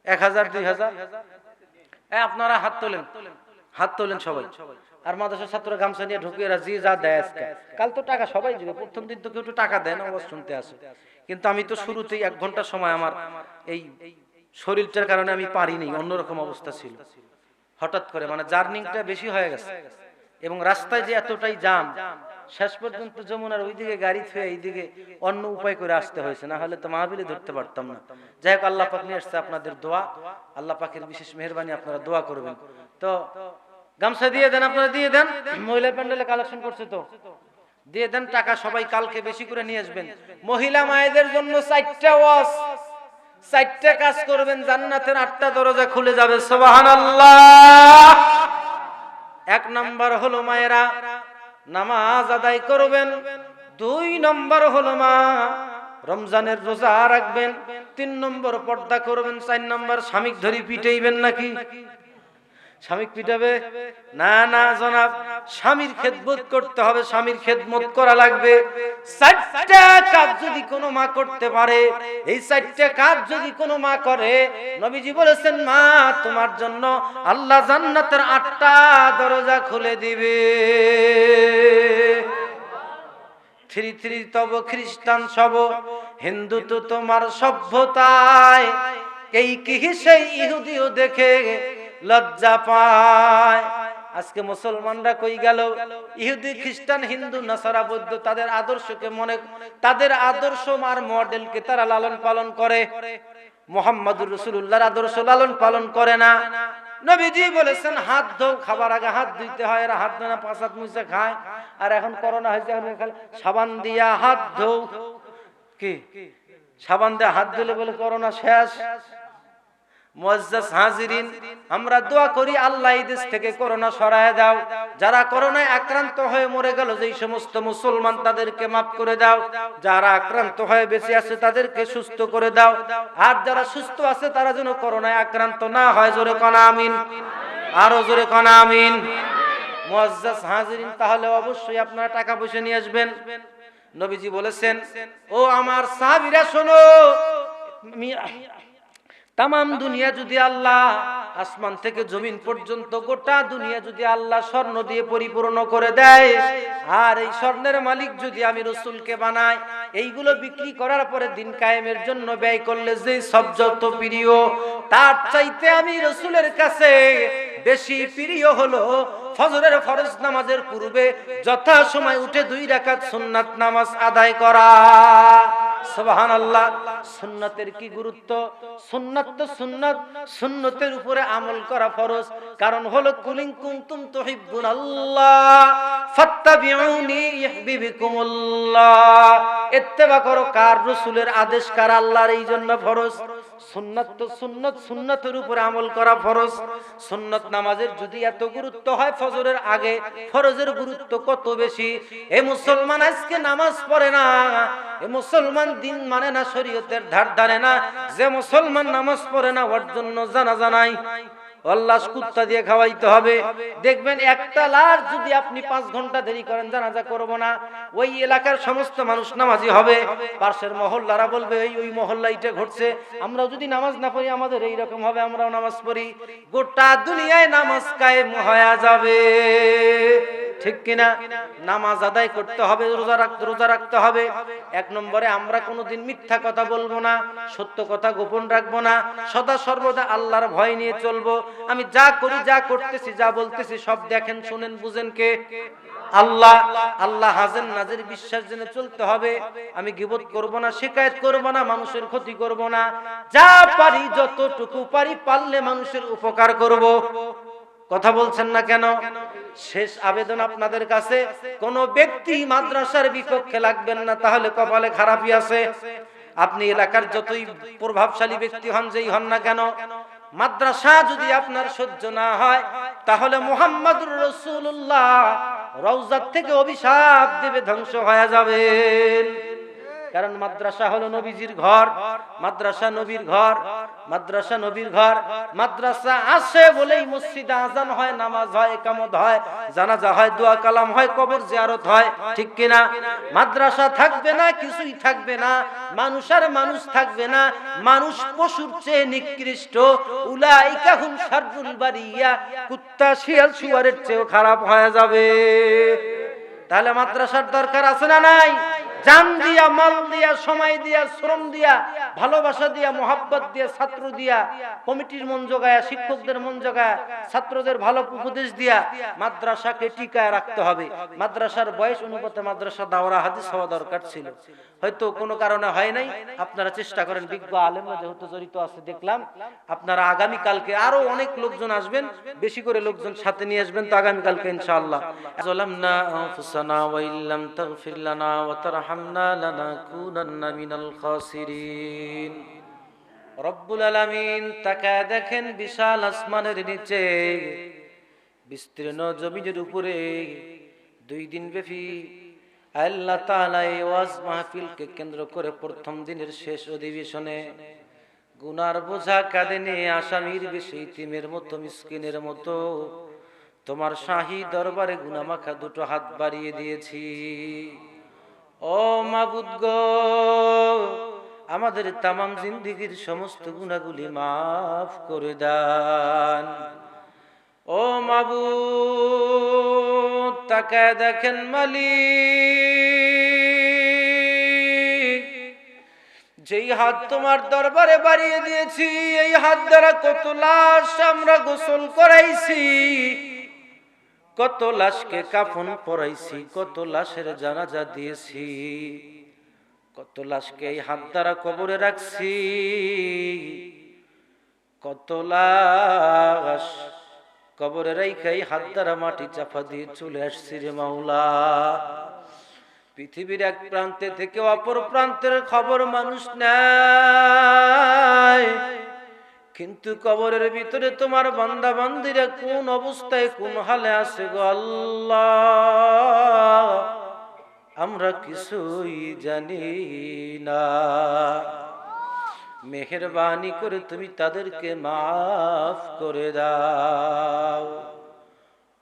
1000, 2000? আপনারা হাত তোলেন, হাত তোলেন সবাই। আর মাদ্রাসার ছাত্র গামছা নিয়ে ঢুকিয়ে জি যা দেয় আজকে, কাল তো টাকা সবাই দিবে। প্রথম দিন তো কেউ টাকা দেয় না, আওয়াজ শুনতে আসে। কিন্তু আমি তো শুরুতেই 1 ঘন্টা সময় আমার এই শরীরটার কারণে আমি পারিনি, অন্যরকম অবস্থা ছিল। হঠাৎ করে মানে জার্নিংটা বেশি হয়ে গেছে, এবং রাস্তায় যে এতটাই জাম, শেষ পর্যন্ত যমুনার ওইদিকে গাড়ি থুয়ে এইদিকে অন্য উপায় করে আসতে হয়েছে, না হলে তো মাহফিলে ধরতে পারতাম না। যাই হোক, আল্লাহ পাক নিয়ে আসছে, আপনাদের দোয়া, আল্লাহ পাকের বিশেষ মেহেরবানি, আপনারা দোয়া করবেন। তো গামছা দিয়ে দেন, আপনারা দিয়ে দেন। মহিলা প্যান্ডেলে কালেকশন করছে তো দিয়ে দেন টাকা, সবাই কালকে বেশি করে নিয়ে আসবেন। মহিলা মায়েদের জন্য 4টা ওয়াজ, 4টা কাজ করবেন, জান্নাতের 8টা দরজা খুলে যাবে। সুবহানাল্লাহ। 1 নাম্বার হলো মায়েরা নামাজ আদায় করবেন, 2 নম্বর হলো মা রমজানের রোজা রাখবেন, 3 নম্বর পর্দা করবেন, 4 নম্বর স্বামীক ধরি পিটাইবেন। নাকি স্বামীক পিটাবে না? না জনাব, স্বামীর খেদমত করতে হবে, স্বামীর খেদমত করা লাগবে। 4টা কাজ যদি কোনো মা করতে পারে, এই 4টা কাজ যদি কোনো মা করে, নবীজি বলেছেন, মা তোমার জন্য আল্লাহ জান্নাতের 8টা দরজা খুলে দিবে। 3 তব খ্রিস্টান সব, হিন্দু তো তোমার সভ্যতায়, এই কি সেই ইহুদিও দেখে লজ্জা পায়। আজকে মুসলমানরা কই গেল? ইহুদি, খ্রিস্টান, হিন্দু, নাসারা, বৌদ্ধ তাদের আদর্শকে তাদের আদর্শ আর মডেলকে তারা লালন পালন করে। মুহাম্মদুর রাসূলুল্লাহর আদর্শ লালন পালন করে না। নবীজি বলেছেন হাত ধোও, খাবার আগে হাত ধুইতে হয়, এরা হাত ধোয় না, পাঁচ হাত মুছে খায়। আর এখন করোনা হয়েছে, এখন খালি সাবান দিয়া হাত ধোও। কি সাবান দিয়ে হাত ধুলে বলে করোনা শেষ? মুআজ্জাজ হাজিরিন, আমরা দোয়া করি আল্লাহ এই দেশ থেকে করোনা সরায় দাও। যারা করোনায় আক্রান্ত হয়ে মরে গেল যেই সমস্ত মুসলমান, তাদেরকে মাফ করে দাও। যারা আক্রান্ত হয়ে বেঁচে আছে তাদেরকে সুস্থ করে দাও। আর যারা সুস্থ আছে তারা যেন করোনায় আক্রান্ত না হয়। জোরে কোন আমিন, আরো জোরে কোন আমিন। মুআজ্জাজ হাজিরিন, তাহলে অবশ্যই আপনারা টাকা পয়সা নিয়ে আসবেন। নবীজি বলেছেন, ও আমার সাহাবীরা শোনো, তামাম দুনিয়া যদি আল্লাহ আসমান থেকে জমিন পর্যন্ত গোটা দুনিয়া যদি আল্লাহ স্বর্ণ দিয়ে পরিপূর্ণ করে দেয়, আর এই স্বর্ণের মালিক যদি আমি রাসূলকে বানাই, এইগুলো বিক্রি করার পরে দিন কায়েমের জন্য ব্যয় করলে যে সব যত প্রিয়, তার চাইতে আমি রাসূলের কাছে বেশি প্রিয় হলো ফজরের ফরজ নামাজের পূর্বে যথা সময় উঠে 2 রাকাত সুন্নাত নামাজ আদায় করা। সুবহানাল্লাহ। সুন্নাতের কি গুরুত্ব! সুন্নাত তো সুন্নাত, সুন্নতের উপরে আমল করা ফরজ। কারণ হলো কুলিন কুনতুম তুহিব্বুনাল্লাহ ফাত্তাবিউনি ইউহিব্বুকুমুল্লাহ। ইত্তেবা করো কার? রাসূলের আদেশ, কার? আল্লাহর। এই জন্য ফরজ। সুন্নাত তো সুন্নাত, সুন্নাতের উপরে আমল করা ফরজ। সুন্নাত নামাজের যদি এত গুরুত্ব হয় ফজরের আগে, ফরজের গুরুত্ব কত বেশি! এই মুসলমান আজকে নামাজ পড়ে না, এ মুসলমান দিন মানে না, শরীয়তের ধার ধারে না। যে মুসলমান নামাজ পড়ে না ওর জন্য জানাজা নাই, আল্লাহ কুত্তা দিয়ে খাওয়াইতে হবে। দেখবেন একটা লাশ যদি আপনি 5 ঘন্টা দেরি করেন, জানাজা করব না, ওই এলাকার সমস্ত মানুষ নামাজি হবে। পাশের মহল্লারা বলবে ওই মহল্লা এটা ঘটছে, আমরাও যদি নামাজ না পড়ি আমাদের এই রকম হবে, আমরাও নামাজ পড়ি। গোটা দুনিয়ায় নামাজ কায়েম হয়ে যাবে। ঠিক কিনা? নামাজ আদায় করতে হবে, রোজা রাখতে হবে। 1 নম্বরে আমরা কোনোদিন মিথ্যা কথা বলবো না, সত্য কথা গোপন রাখবো না, সদা সর্বদা আল্লাহর ভয় নিয়ে চলবো। আমি যা করি, যা করতেছি, যা বলতেছি সব দেখেন, শুনেন, বুঝেন কে? আল্লাহ। আল্লাহ হাজের নাজের বিশ্বাস জেনে চলতে হবে। আমি গীবত করব না, শিকায়েত করব না, মানুষের ক্ষতি করব না। যা পারি, যতটুকু পারি, পারলে মানুষের উপকার করব। কথা বলছেন না কেন? শেষ আবেদন আপনাদের কাছে, কোন ব্যক্তি মাদ্রাসার বিপক্ষে লাগবেন না, তাহলে কপালে খারাপই আছে। আপনি এলাকার যতই প্রভাবশালী ব্যক্তি হন, যেই হন না কেন, মাদ্রাসা যদি আপনার সহ্য না হয়, তাহলে মুহাম্মদুর রাসূলুল্লাহ রওজাত থেকে অভিশাপ দেবে, ধ্বংস হয়ে যাবেন। কারণ মাদ্রাসা হলো নবীজির ঘর, মাদ্রাসা নবীর ঘর, মাদ্রাসা নবীর ঘর। মাদ্রাসা আসে বলেই মসজিদে আযান হয়, নামাজ হয়, ইকামত হয়, জানাজা হয়, দোয়া কালাম হয়, কবর জিয়ারত হয়। ঠিক কিনা? মাদ্রাসা থাকবে না, কিছুই থাকবে না, মানুষ আর মানুষ থাকবে না, মানুষ পশুর চেয়ে নিকৃষ্ট। উলাইকা হুম শাররুল বারিয়া, কুত্তা শিয়াল শুয়ারের চেয়েও খারাপ হয়ে যাবে। তাহলে মাদ্রাসার দরকার আছে না নাই? জান দিয়া, মাল দিয়া, সময় দিয়া, শ্রম দিয়া, ভালোবাসা দিয়া, মোহাব্বত দিয়া, ছাত্র দিয়া, কমিটির মন জোগায়া, শিক্ষকদের মন জোগায়া, ছাত্রদের ভালো উপদেশ দিয়া মাদ্রাসাকে টিকায় রাখতে হবে। মাদ্রাসার বয়স অনুপাতে মাদ্রাসা দাওরা হাদিস হওয়া দরকার ছিল, হয়তো কোনো কারণে হয় নাই। আপনারা চেষ্টা করেন, বিজ্ঞ আলেমরা যেহেতু জড়িত আছে দেখলাম, আপনারা আগামী কালকে আরো অনেক লোকজন আসবেন, বেশি করে লোকজন সাথে নিয়ে আসবেন, তো আগামী কালকে ইনশাআল্লাহ। যালামনা আনফুসানা ওয়া ইল্লাম তাগফির লানা ওয়া তারহামনা লানাকুনান্না মিনাল খাসিরিন। রব্বুল আলামিন তাকায় দেখেন বিশাল আসমানের নিচে, বিস্তীর্ণ জমিনের উপরে 2 দিন ব্যাপী আল্লাহ তাআলা এই ওয়াজ মাহফিলকে কেন্দ্র করে প্রথম দিনের শেষ অধিবেশনে গুনার বোঝা কাঁধে নিয়ে আসামির বেশি ইতিমের মতো, মিসকিনের মতো তোমার শাহী দরবারে গুনামাখা 2 হাত বাড়িয়ে দিয়েছি। ও মাবুদ গো, আমাদের তামাম জিন্দেগীর সমস্ত গুনাহগুলি মাফ করে দেন। ও মাবুদ তাকায় দেখেন মালিক, যেই হাত তোমার দরবারে বাড়িয়ে দিয়েছি, এই হাত দ্বারা কত লাশ আমরা গোসল করাইছি, কত লাশকে কাফন পরাইছি, কত লাশের জানাজা দিয়েছি, কত লাশকে এই হাত দ্বারা কবরে রাখছি, কত লাশ কবরে রাইখা এই হাত দ্বারা মাটি চাপা দিয়ে চলে আসছি রে মাওলা। পৃথিবীর এক প্রান্তে থেকে অপর প্রান্তের খবর মানুষ নেয়, কিন্তু কবরের ভিতরে তোমার বান্দা বান্দিরা কোন অবস্থায় কোন হালে আছে গো আল্লাহ, আমরা কিছুই জানি না। মেহেরবানি করে তুমি তাদেরকে মাফ করে দাও।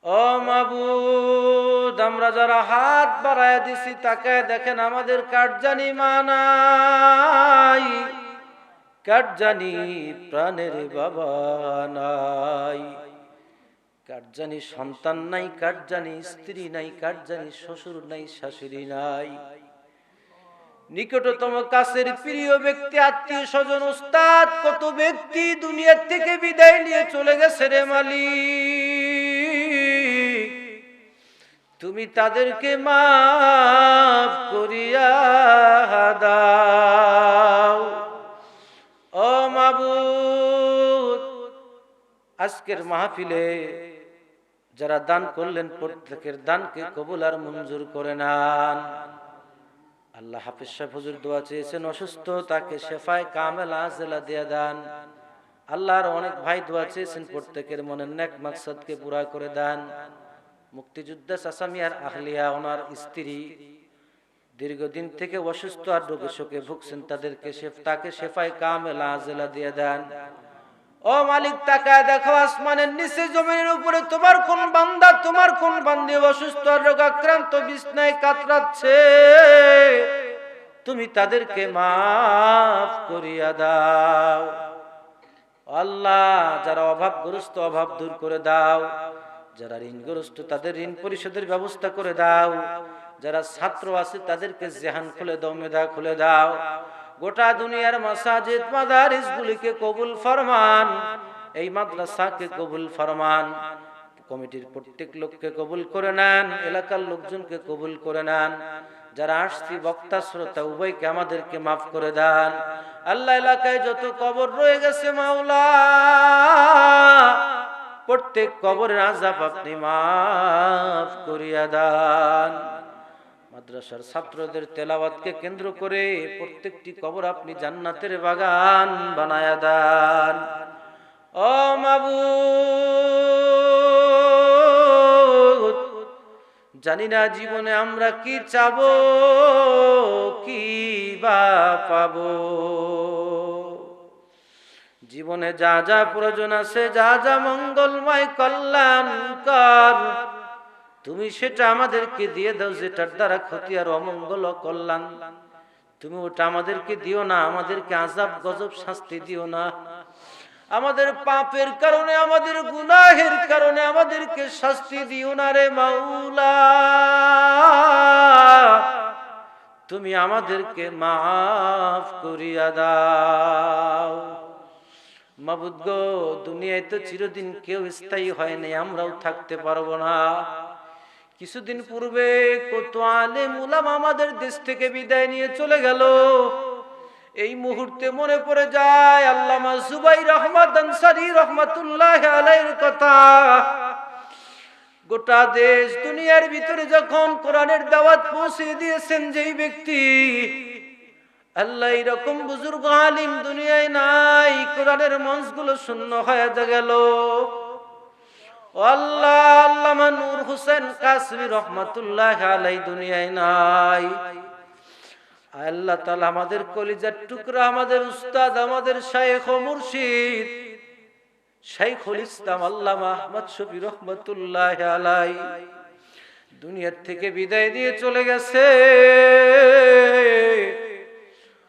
ও মাবুদ, আমরা যারা হাত বাড়ায় দিছি তাকায় দেখেন আমাদের কার জানি মা নাই, কার জানি প্রাণের বাবা নাই, কার জানি সন্তান নাই, কার জানি স্ত্রী নাই, কার জানি শ্বশুর নাই, শাশুড়ি নাই। নিকটতম কাছের প্রিয় ব্যক্তি, আত্মীয় স্বজন, উস্তাদ, কত ব্যক্তি দুনিয়া থেকে বিদায় নিয়ে চলে গেছে রে মালিক, তুমি তাদেরকে মাফ করিয়া দাও। ও মাবুদ, আজকের মাহফিলে যারা দান করলেন প্রত্যেকের দানকে কবুল আর মঞ্জুর করে নেন। আল্লাহ হাফেজ সাহেব হুজুর দোয়া চেয়েছেন অসুস্থ, তাকে শেফায়ে কামেলা আজেলা দিয়ে দেন। আল্লাহর অনেক ভাই দোয়া চেয়েছেন, প্রত্যেকের মনের নেক মাকসাদকে পুরা করে দেন। মুক্তিযোদ্ধা চাচা মিয়ার আহলিয়া, ওনার স্ত্রী দীর্ঘদিন থেকে অসুস্থ আর রোগে শোকে ভুগছেন, তাকে শেফায়ে কামেলা আজেলা দিয়ে দেন। ও মালিক, তাকায় দেখো আসমানের নিচে জমিনের উপরে তোমার কোন বান্দা, তোমার কোন বান্দি অসুস্থ আর রোগাক্রান্ত বিছনায় কাতরাচ্ছে, তুমি তাদেরকে মাফ করিয়া দাও। আল্লাহ, যারা অভাবগ্রস্ত অভাব দূর করে দাও, যারা ঋণগ্রস্ত তাদের ঋণ পরিশোধের ব্যবস্থা করে দাও, যারা ছাত্র আছে তাদেরকে জেহান খুলে দাও, মেধা খুলে দাও। গোটা দুনিয়ার মাসাজিদ মাদারিস গুলিকে কবুল ফরমান, এই মাদ্রাসাকে কবুল ফরমান। কমিটির প্রত্যেক লোককে কবুল করে নেন, এলাকার লোকজনকে কবুল করে নেন। যারা আসছি বক্তা শ্রোতা উভয়কে আমাদেরকে মাফ করে দেন। আল্লাহ, এলাকায় যত কবর রয়ে গেছে মাওলা, প্রত্যেক কবরের আযাব আপনি মাফ করিয়া দেন। মাদ্রাসার ছাত্রদের তেলাওয়াতকে কেন্দ্র করে প্রত্যেকটি কবর আপনি জান্নাতের বাগান বানায়া দেন। ও মাবুদ, জানি না জীবনে আমরা কি চাবো, কি বা পাবো। জীবনে যা যা প্রয়োজন আছে, যা যা মঙ্গলময় কল্যাণকর, তুমি সেটা আমাদেরকে দিয়ে দাও। যেটার দ্বারা ক্ষতি আর অমঙ্গল কল্যাণ, তুমি ওটা আমাদেরকে দিও না। আমাদেরকে আযাব গজব শাস্তি দিও না। আমাদের পাপের কারণে, আমাদের গুনাহের কারণে আমাদেরকে শাস্তি দিও না রে মাওলা। তুমি আমাদেরকে মাফ করিয়া দাও। মাবুদ গো, দুনিয়ায় তো চিরদিন কেউ স্থায়ী হয় নাই, আমরাও থাকতে পারবো না। কিছুদিন পূর্বে কত আলেম উলামা আমাদের দেশ থেকে বিদায় নিয়ে চলে গেল। এই মুহূর্তে মনে পড়ে যায় আল্লামা জুবাইর আহমদ আনসারী রহমাতুল্লাহ আলাইহির কথা। গোটা দেশ দুনিয়ার ভিতরে যখন কোরআনের দাওয়াত পৌঁছে দিয়েছেন যেই ব্যক্তি, আল্লাহ, এরকম বুজুর্গ আলিম দুনিয়ায় নাই। কোরআনের মঞ্চগুলো শূন্য হয়ে গেল। আল্লাহ, আল্লামা নূর হোসেন কাসমি রহমাতুল্লাহ আলাইহি দুনিয়ায় নাই। আল্লাহ তাআলা আমাদের কলিজার টুকরা, আমাদের উস্তাদ, আমাদের শাইখ ও মুর্শিদ শাইখুল ইসলাম আল্লামা আহমদ শফি রহমাতুল্লাহ আলাইহি দুনিয়ার থেকে বিদায় দিয়ে চলে গেছে।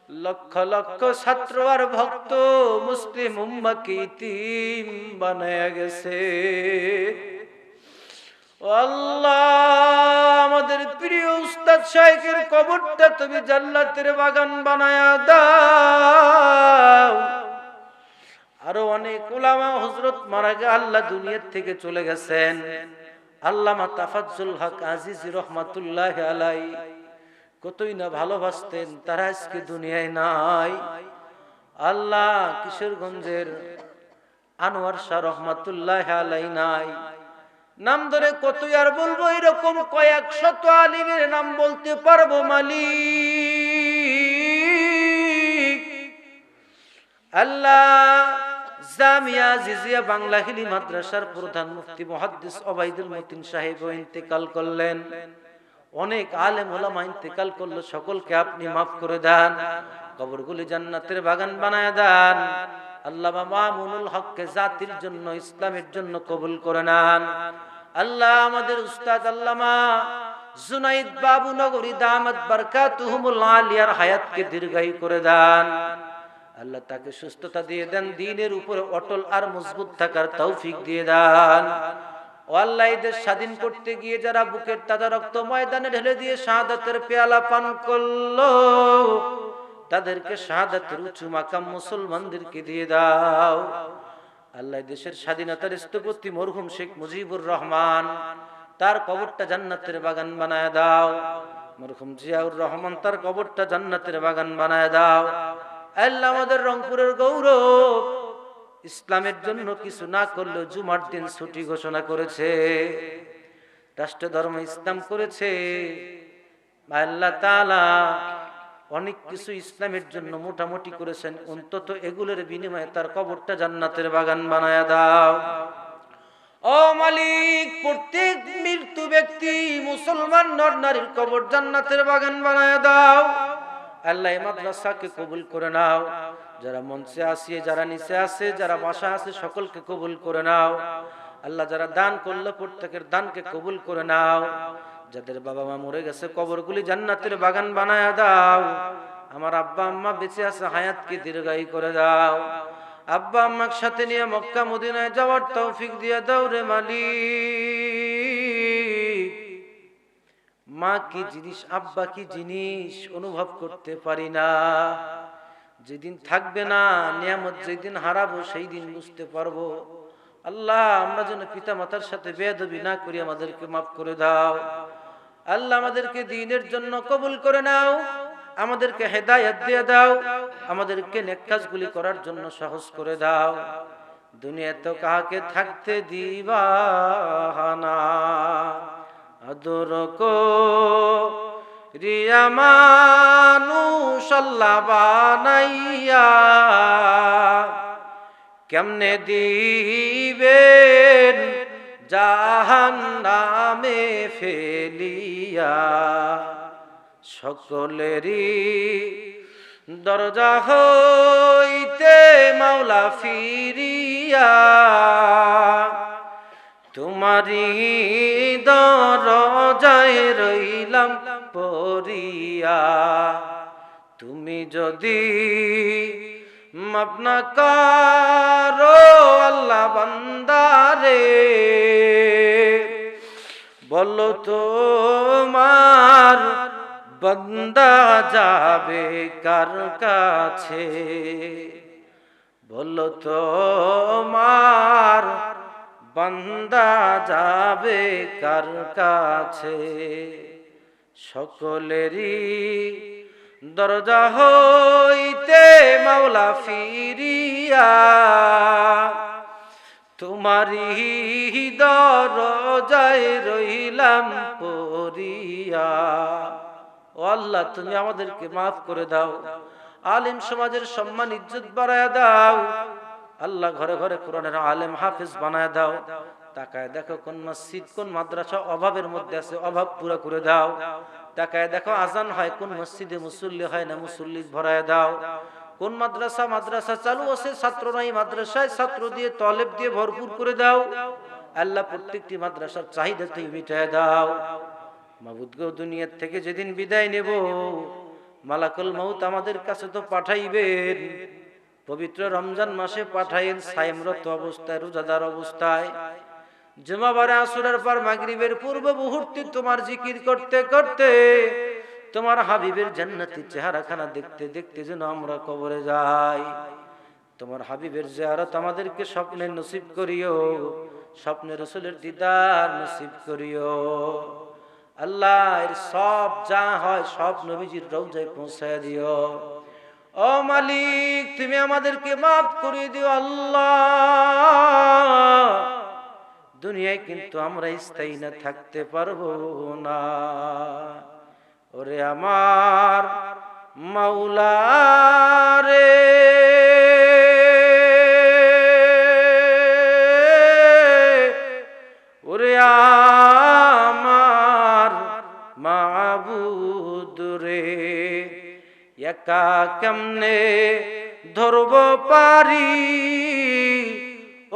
লক্ষ লক্ষ ছাত্র আর ভক্ত মুসলিম উম্মাহকে ইতিম বানায়া গেছে। আল্লাহ, আমাদের প্রিয় উস্তাদ শাইখের কবরটা তুমি জান্নাতের বাগান বানায়া দাও। আরো অনেক উলামা হযরত মারা গিয়ে আল্লাহ দুনিয়ার থেকে চলে গেছেন। আল্লামা তাফাজ্জুল হক আজিজি রহমাতুল্লাহ আলাইহি কতই না ভালোবাসতেন, তারা আজকে দুনিয়ায় নাই। আল্লাহ কিশোরগঞ্জের আনোয়ার শাহ রহমাতুল্লাহ আলাইহি নাই। নাম ধরে কতই আর বলবো, এরকম কয়েক শত আলিমের নাম বলতে পারবো মালিক। আল্লাহ জামিয়া জিজিয়া বাংলা হিলি মাদ্রাসার প্রধান মুফতি মুহাদ্দিস ওবাইদুল মতিন সাহেব ইন্তেকাল করলেন। অনেক আলেম ওলামা ইন্তেকাল করলো, সকলকে আপনি মাফ করে দেন, কবরগুলি জান্নাতের বাগান বানায় দেন। আল্লামা মামুনুল হককে জাতির জন্য, ইসলামের জন্য কবুল করে নেন। আল্লাহ আমাদের উস্তাদ আল্লামা জুনাইদ বাবু নগরী দামাত বারকাতুহুমুল আলিয়ার হায়াতকে দীর্ঘায়ু করে দেন। আল্লাহ তাকে সুস্থতা দিয়ে দেন, দ্বীনের উপরে অটল আর মজবুত থাকার তৌফিক দিয়ে দেন। ও আল্লাহ, এদের স্বাধীন করতে গিয়ে যারা বুকের তাজা রক্ত ময়দানে ঢেলে দিয়ে শাহাদাতের পেয়ালা পান করলো, তাদেরকে শাহাদাতের উঁচু মাকাম মুসলমানদেরকে দিয়ে দাও। আল্লাহ দেশের স্বাধীনতার স্থপতি মরহুম শেখ মুজিবুর রহমান, তার কবরটা জান্নাতের বাগান বানায় দাও। মরহুম জিয়াউর রহমান, তার কবরটা জান্নাতের বাগান বানায় দাও। আল্লাহ আমাদের রংপুরের গৌরব, ইসলামের জন্য কিছু না করলেও জুমার দিন ছুটি ঘোষণা করেছে, রাষ্ট্র ধর্ম ইসলাম করেছে। আল্লাহ তাআলা অনেক কিছু ইসলামের জন্য মোটামুটি করেছেন, অন্তত এগুলোর বিনিময়ে তার কবরটা জান্নাতের বাগান বানায়া দাও। ও মালিক, প্রত্যেক মৃত্যু ব্যক্তি মুসলমান নর নারীর কবর জান্নাতের বাগান বানায়া দাও। আল্লাহ এই মাদ্রাসাকে কবুল করে নাও। যারা মঞ্চে আছে, যারা নিচে আছে, যারা বাসা আছে, সকলকে কবুল করে নাও। আল্লাহ যারা দান করলো, প্রত্যেকের দানকে কবুল করে নাও। যাদের বাবা মা মরে গেছে, কবরগুলি জান্নাতের বাগান বানায়া দাও। আমার আব্বা আম্মা বেঁচে আছে, হায়াতকে দীর্ঘায়ু করে দাও। আব্বা আম্মার সাথে নিয়ে মক্কা মদিনায় যাওয়ার তৌফিক দিয়ে দাও রে মালিক। মা কি জিনিস, আব্বা কি জিনিস অনুভব করতে পারি না। যেদিন থাকবে না, নিয়ামত যেদিন হারাবো, সেই দিন বুঝতে পারবো। আল্লাহ আমরা যেন পিতা মাতার সাথে বেয়াদবি না করি, আমাদেরকে মাফ করে দাও। আল্লাহ আমাদেরকে দ্বীনের জন্য কবুল করে নাও, আমাদেরকে হেদায়েত দিয়ে দাও, আমাদেরকে নেক কাজগুলি করার জন্য সহজ করে দাও। দুনিয়াতে তো কাহাকে থাকতে দিবা না, আদর কো রিয়া মানুষ আল্লাহ বানাইয়া, কেমনে দিবেন জাহান্নামে ফেলিয়া। সকলেরই দরজা হইতে মাওলা ফিরিয়া, তোমারি দরজায় রইলাম পড়িয়া। তুমি যদি মাফ না করো আল্লাহ বান্দারে, বলো তোমার বান্দা যাবে কার কাছে, বলো তোমার বান্দা যাবে কার কাছে। সকলেরই দরজা হইতে মাওলা ফিরিয়া, তোমারি দরজায় রইলাম পড়িয়া। ও আল্লাহ, তুমি আমাদেরকে মাফ করে দাও, আলেম সমাজের সম্মান ইজ্জত বাড়ায় দাও। আল্লাহ ঘরে ঘরে কোরআনের আলেম হাফেজ বানায় দাও। তাকায় দেখো কোন মসজিদ কোন মাদ্রাসা অভাবের মধ্যে আছে, অভাব পুরো করে দাও। তাকায় দেখো আজান হয়, কোন মসজিদে মুসল্লি হয় না, মুসল্লি ভরায় দাও। কোন মাদ্রাসা চালু আছে, ছাত্র নাই, মাদ্রাসায় ছাত্র দিয়ে তলেব দিয়ে ভরপুর করে দাও। আল্লাহ প্রত্যেকটি মাদ্রাসার চাহিদা তুমি মিটায় দাও। মাবুদ গো, দুনিয়ার থেকে যেদিন বিদায় নেব, মালাকুল মউত আমাদের কাছে তো পাঠাইবেন। পবিত্র রমজান মাসে পাঠাইন সায়েমরত অবস্থায়, রোজাদার অবস্থায়। জুমাবারে আসরের পর মাগরিবের পূর্ব মুহূর্তে তোমার জিকির করতে করতে, তোমার হাবিবের জান্নাতি চেহারাখানা দেখতে দেখতে যেন আমরা কবরে যাই। তোমার হাবিবের জিয়ারত আমাদেরকে স্বপ্নে নসিব করিও, স্বপ্নে রাসূলের দিদার নসিব করিও। আল্লাহ এর সব যা হয় সব নবীজির রওজায় পৌঁছায় দিও। ও মালিক, তুমি আমাদেরকে মাফ করে দিও আল্লাহ। দুনিয়ায় কিন্তু আমরা স্থায়ী না থাকতে পারবো না। ওরে আমার মাওলা রে, ওরে আমার মাবুদ রে, একা কেমনে ধরব পারি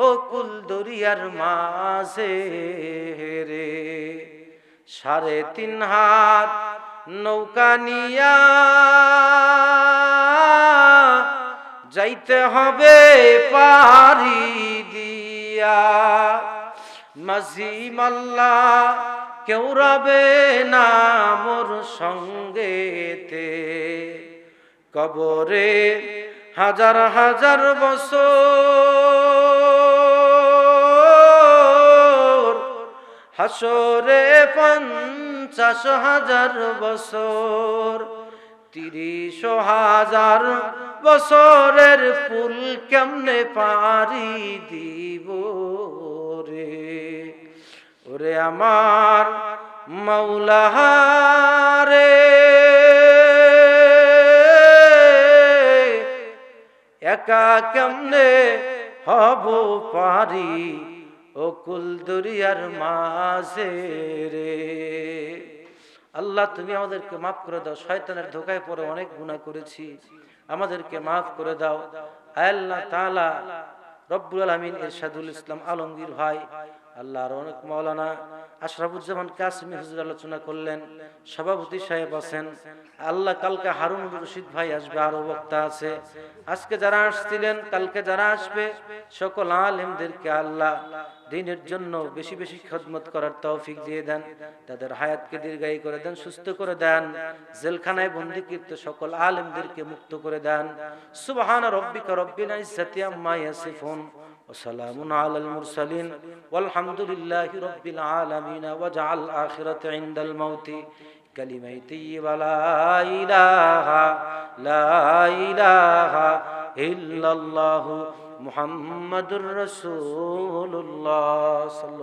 ও কুল দরিয়ার মাঝে রে। 3.5 হাত নৌকা নিয়া যাইতে হবে পারি দিয়া। মাঝি মাল্লা কেউ রবে না মোর সঙ্গেতে, কবরে হাজার হাজার বছর, হাসরে 50,000 বছর। 30,000 বছরের পুল কেমনে পারি দিব রে। ওরে আমার মাওলা রে, একা কেমনে হব পারি ও কুল দরিয়ার মাঝে রে। আল্লাহ তুমি আমাদেরকে মাফ করে দাও। শয়তানের ধোকায় পড়ে অনেক গুনাহ করেছি, আমাদেরকে মাফ করে দাও। আল্লাহ তাআলা রব্বুল আলামিন ইরশাদুল ইসলাম আলমগীর ভাই, আল্লাহর অনেক মাওলানা আশরাফুজ্জামান কাসেমী হুজুর আলোচনা করলেন, সভাপতি সাহেব আছেন। আল্লাহ কালকে হারুন রশিদ ভাই আসবে, আরো বক্তা আছে। আজকে যারা আসছিলেন, কালকে যারা আসবে, সকল আলেমদেরকে আল্লাহ দ্বীনের জন্য বেশি বেশি খিদমত করার তৌফিক দিয়ে দেন। তাদের হায়াতকে দীর্ঘায়ু করে দেন, সুস্থ করে দেন। জেলখানায় বন্দীকৃত সকল আলেমদেরকে মুক্ত করে দেন। সুবহান রাব্বিকা রব্বিল ইজ্জাতি আম্মা ইয়াসিফুন ওয়া সালামুন আলাল মুরসালিন ওয়ালহামদুলিল্লাহি রাব্বিল আলামিন। ওয়াজআল আখিরাতা ইনদাল মাউতি কালিমায়ে তাইয়্যিবা লা ইলাহা ইল্লাল্লাহু মুহাম্মাদুর রাসূলুল্লাহ।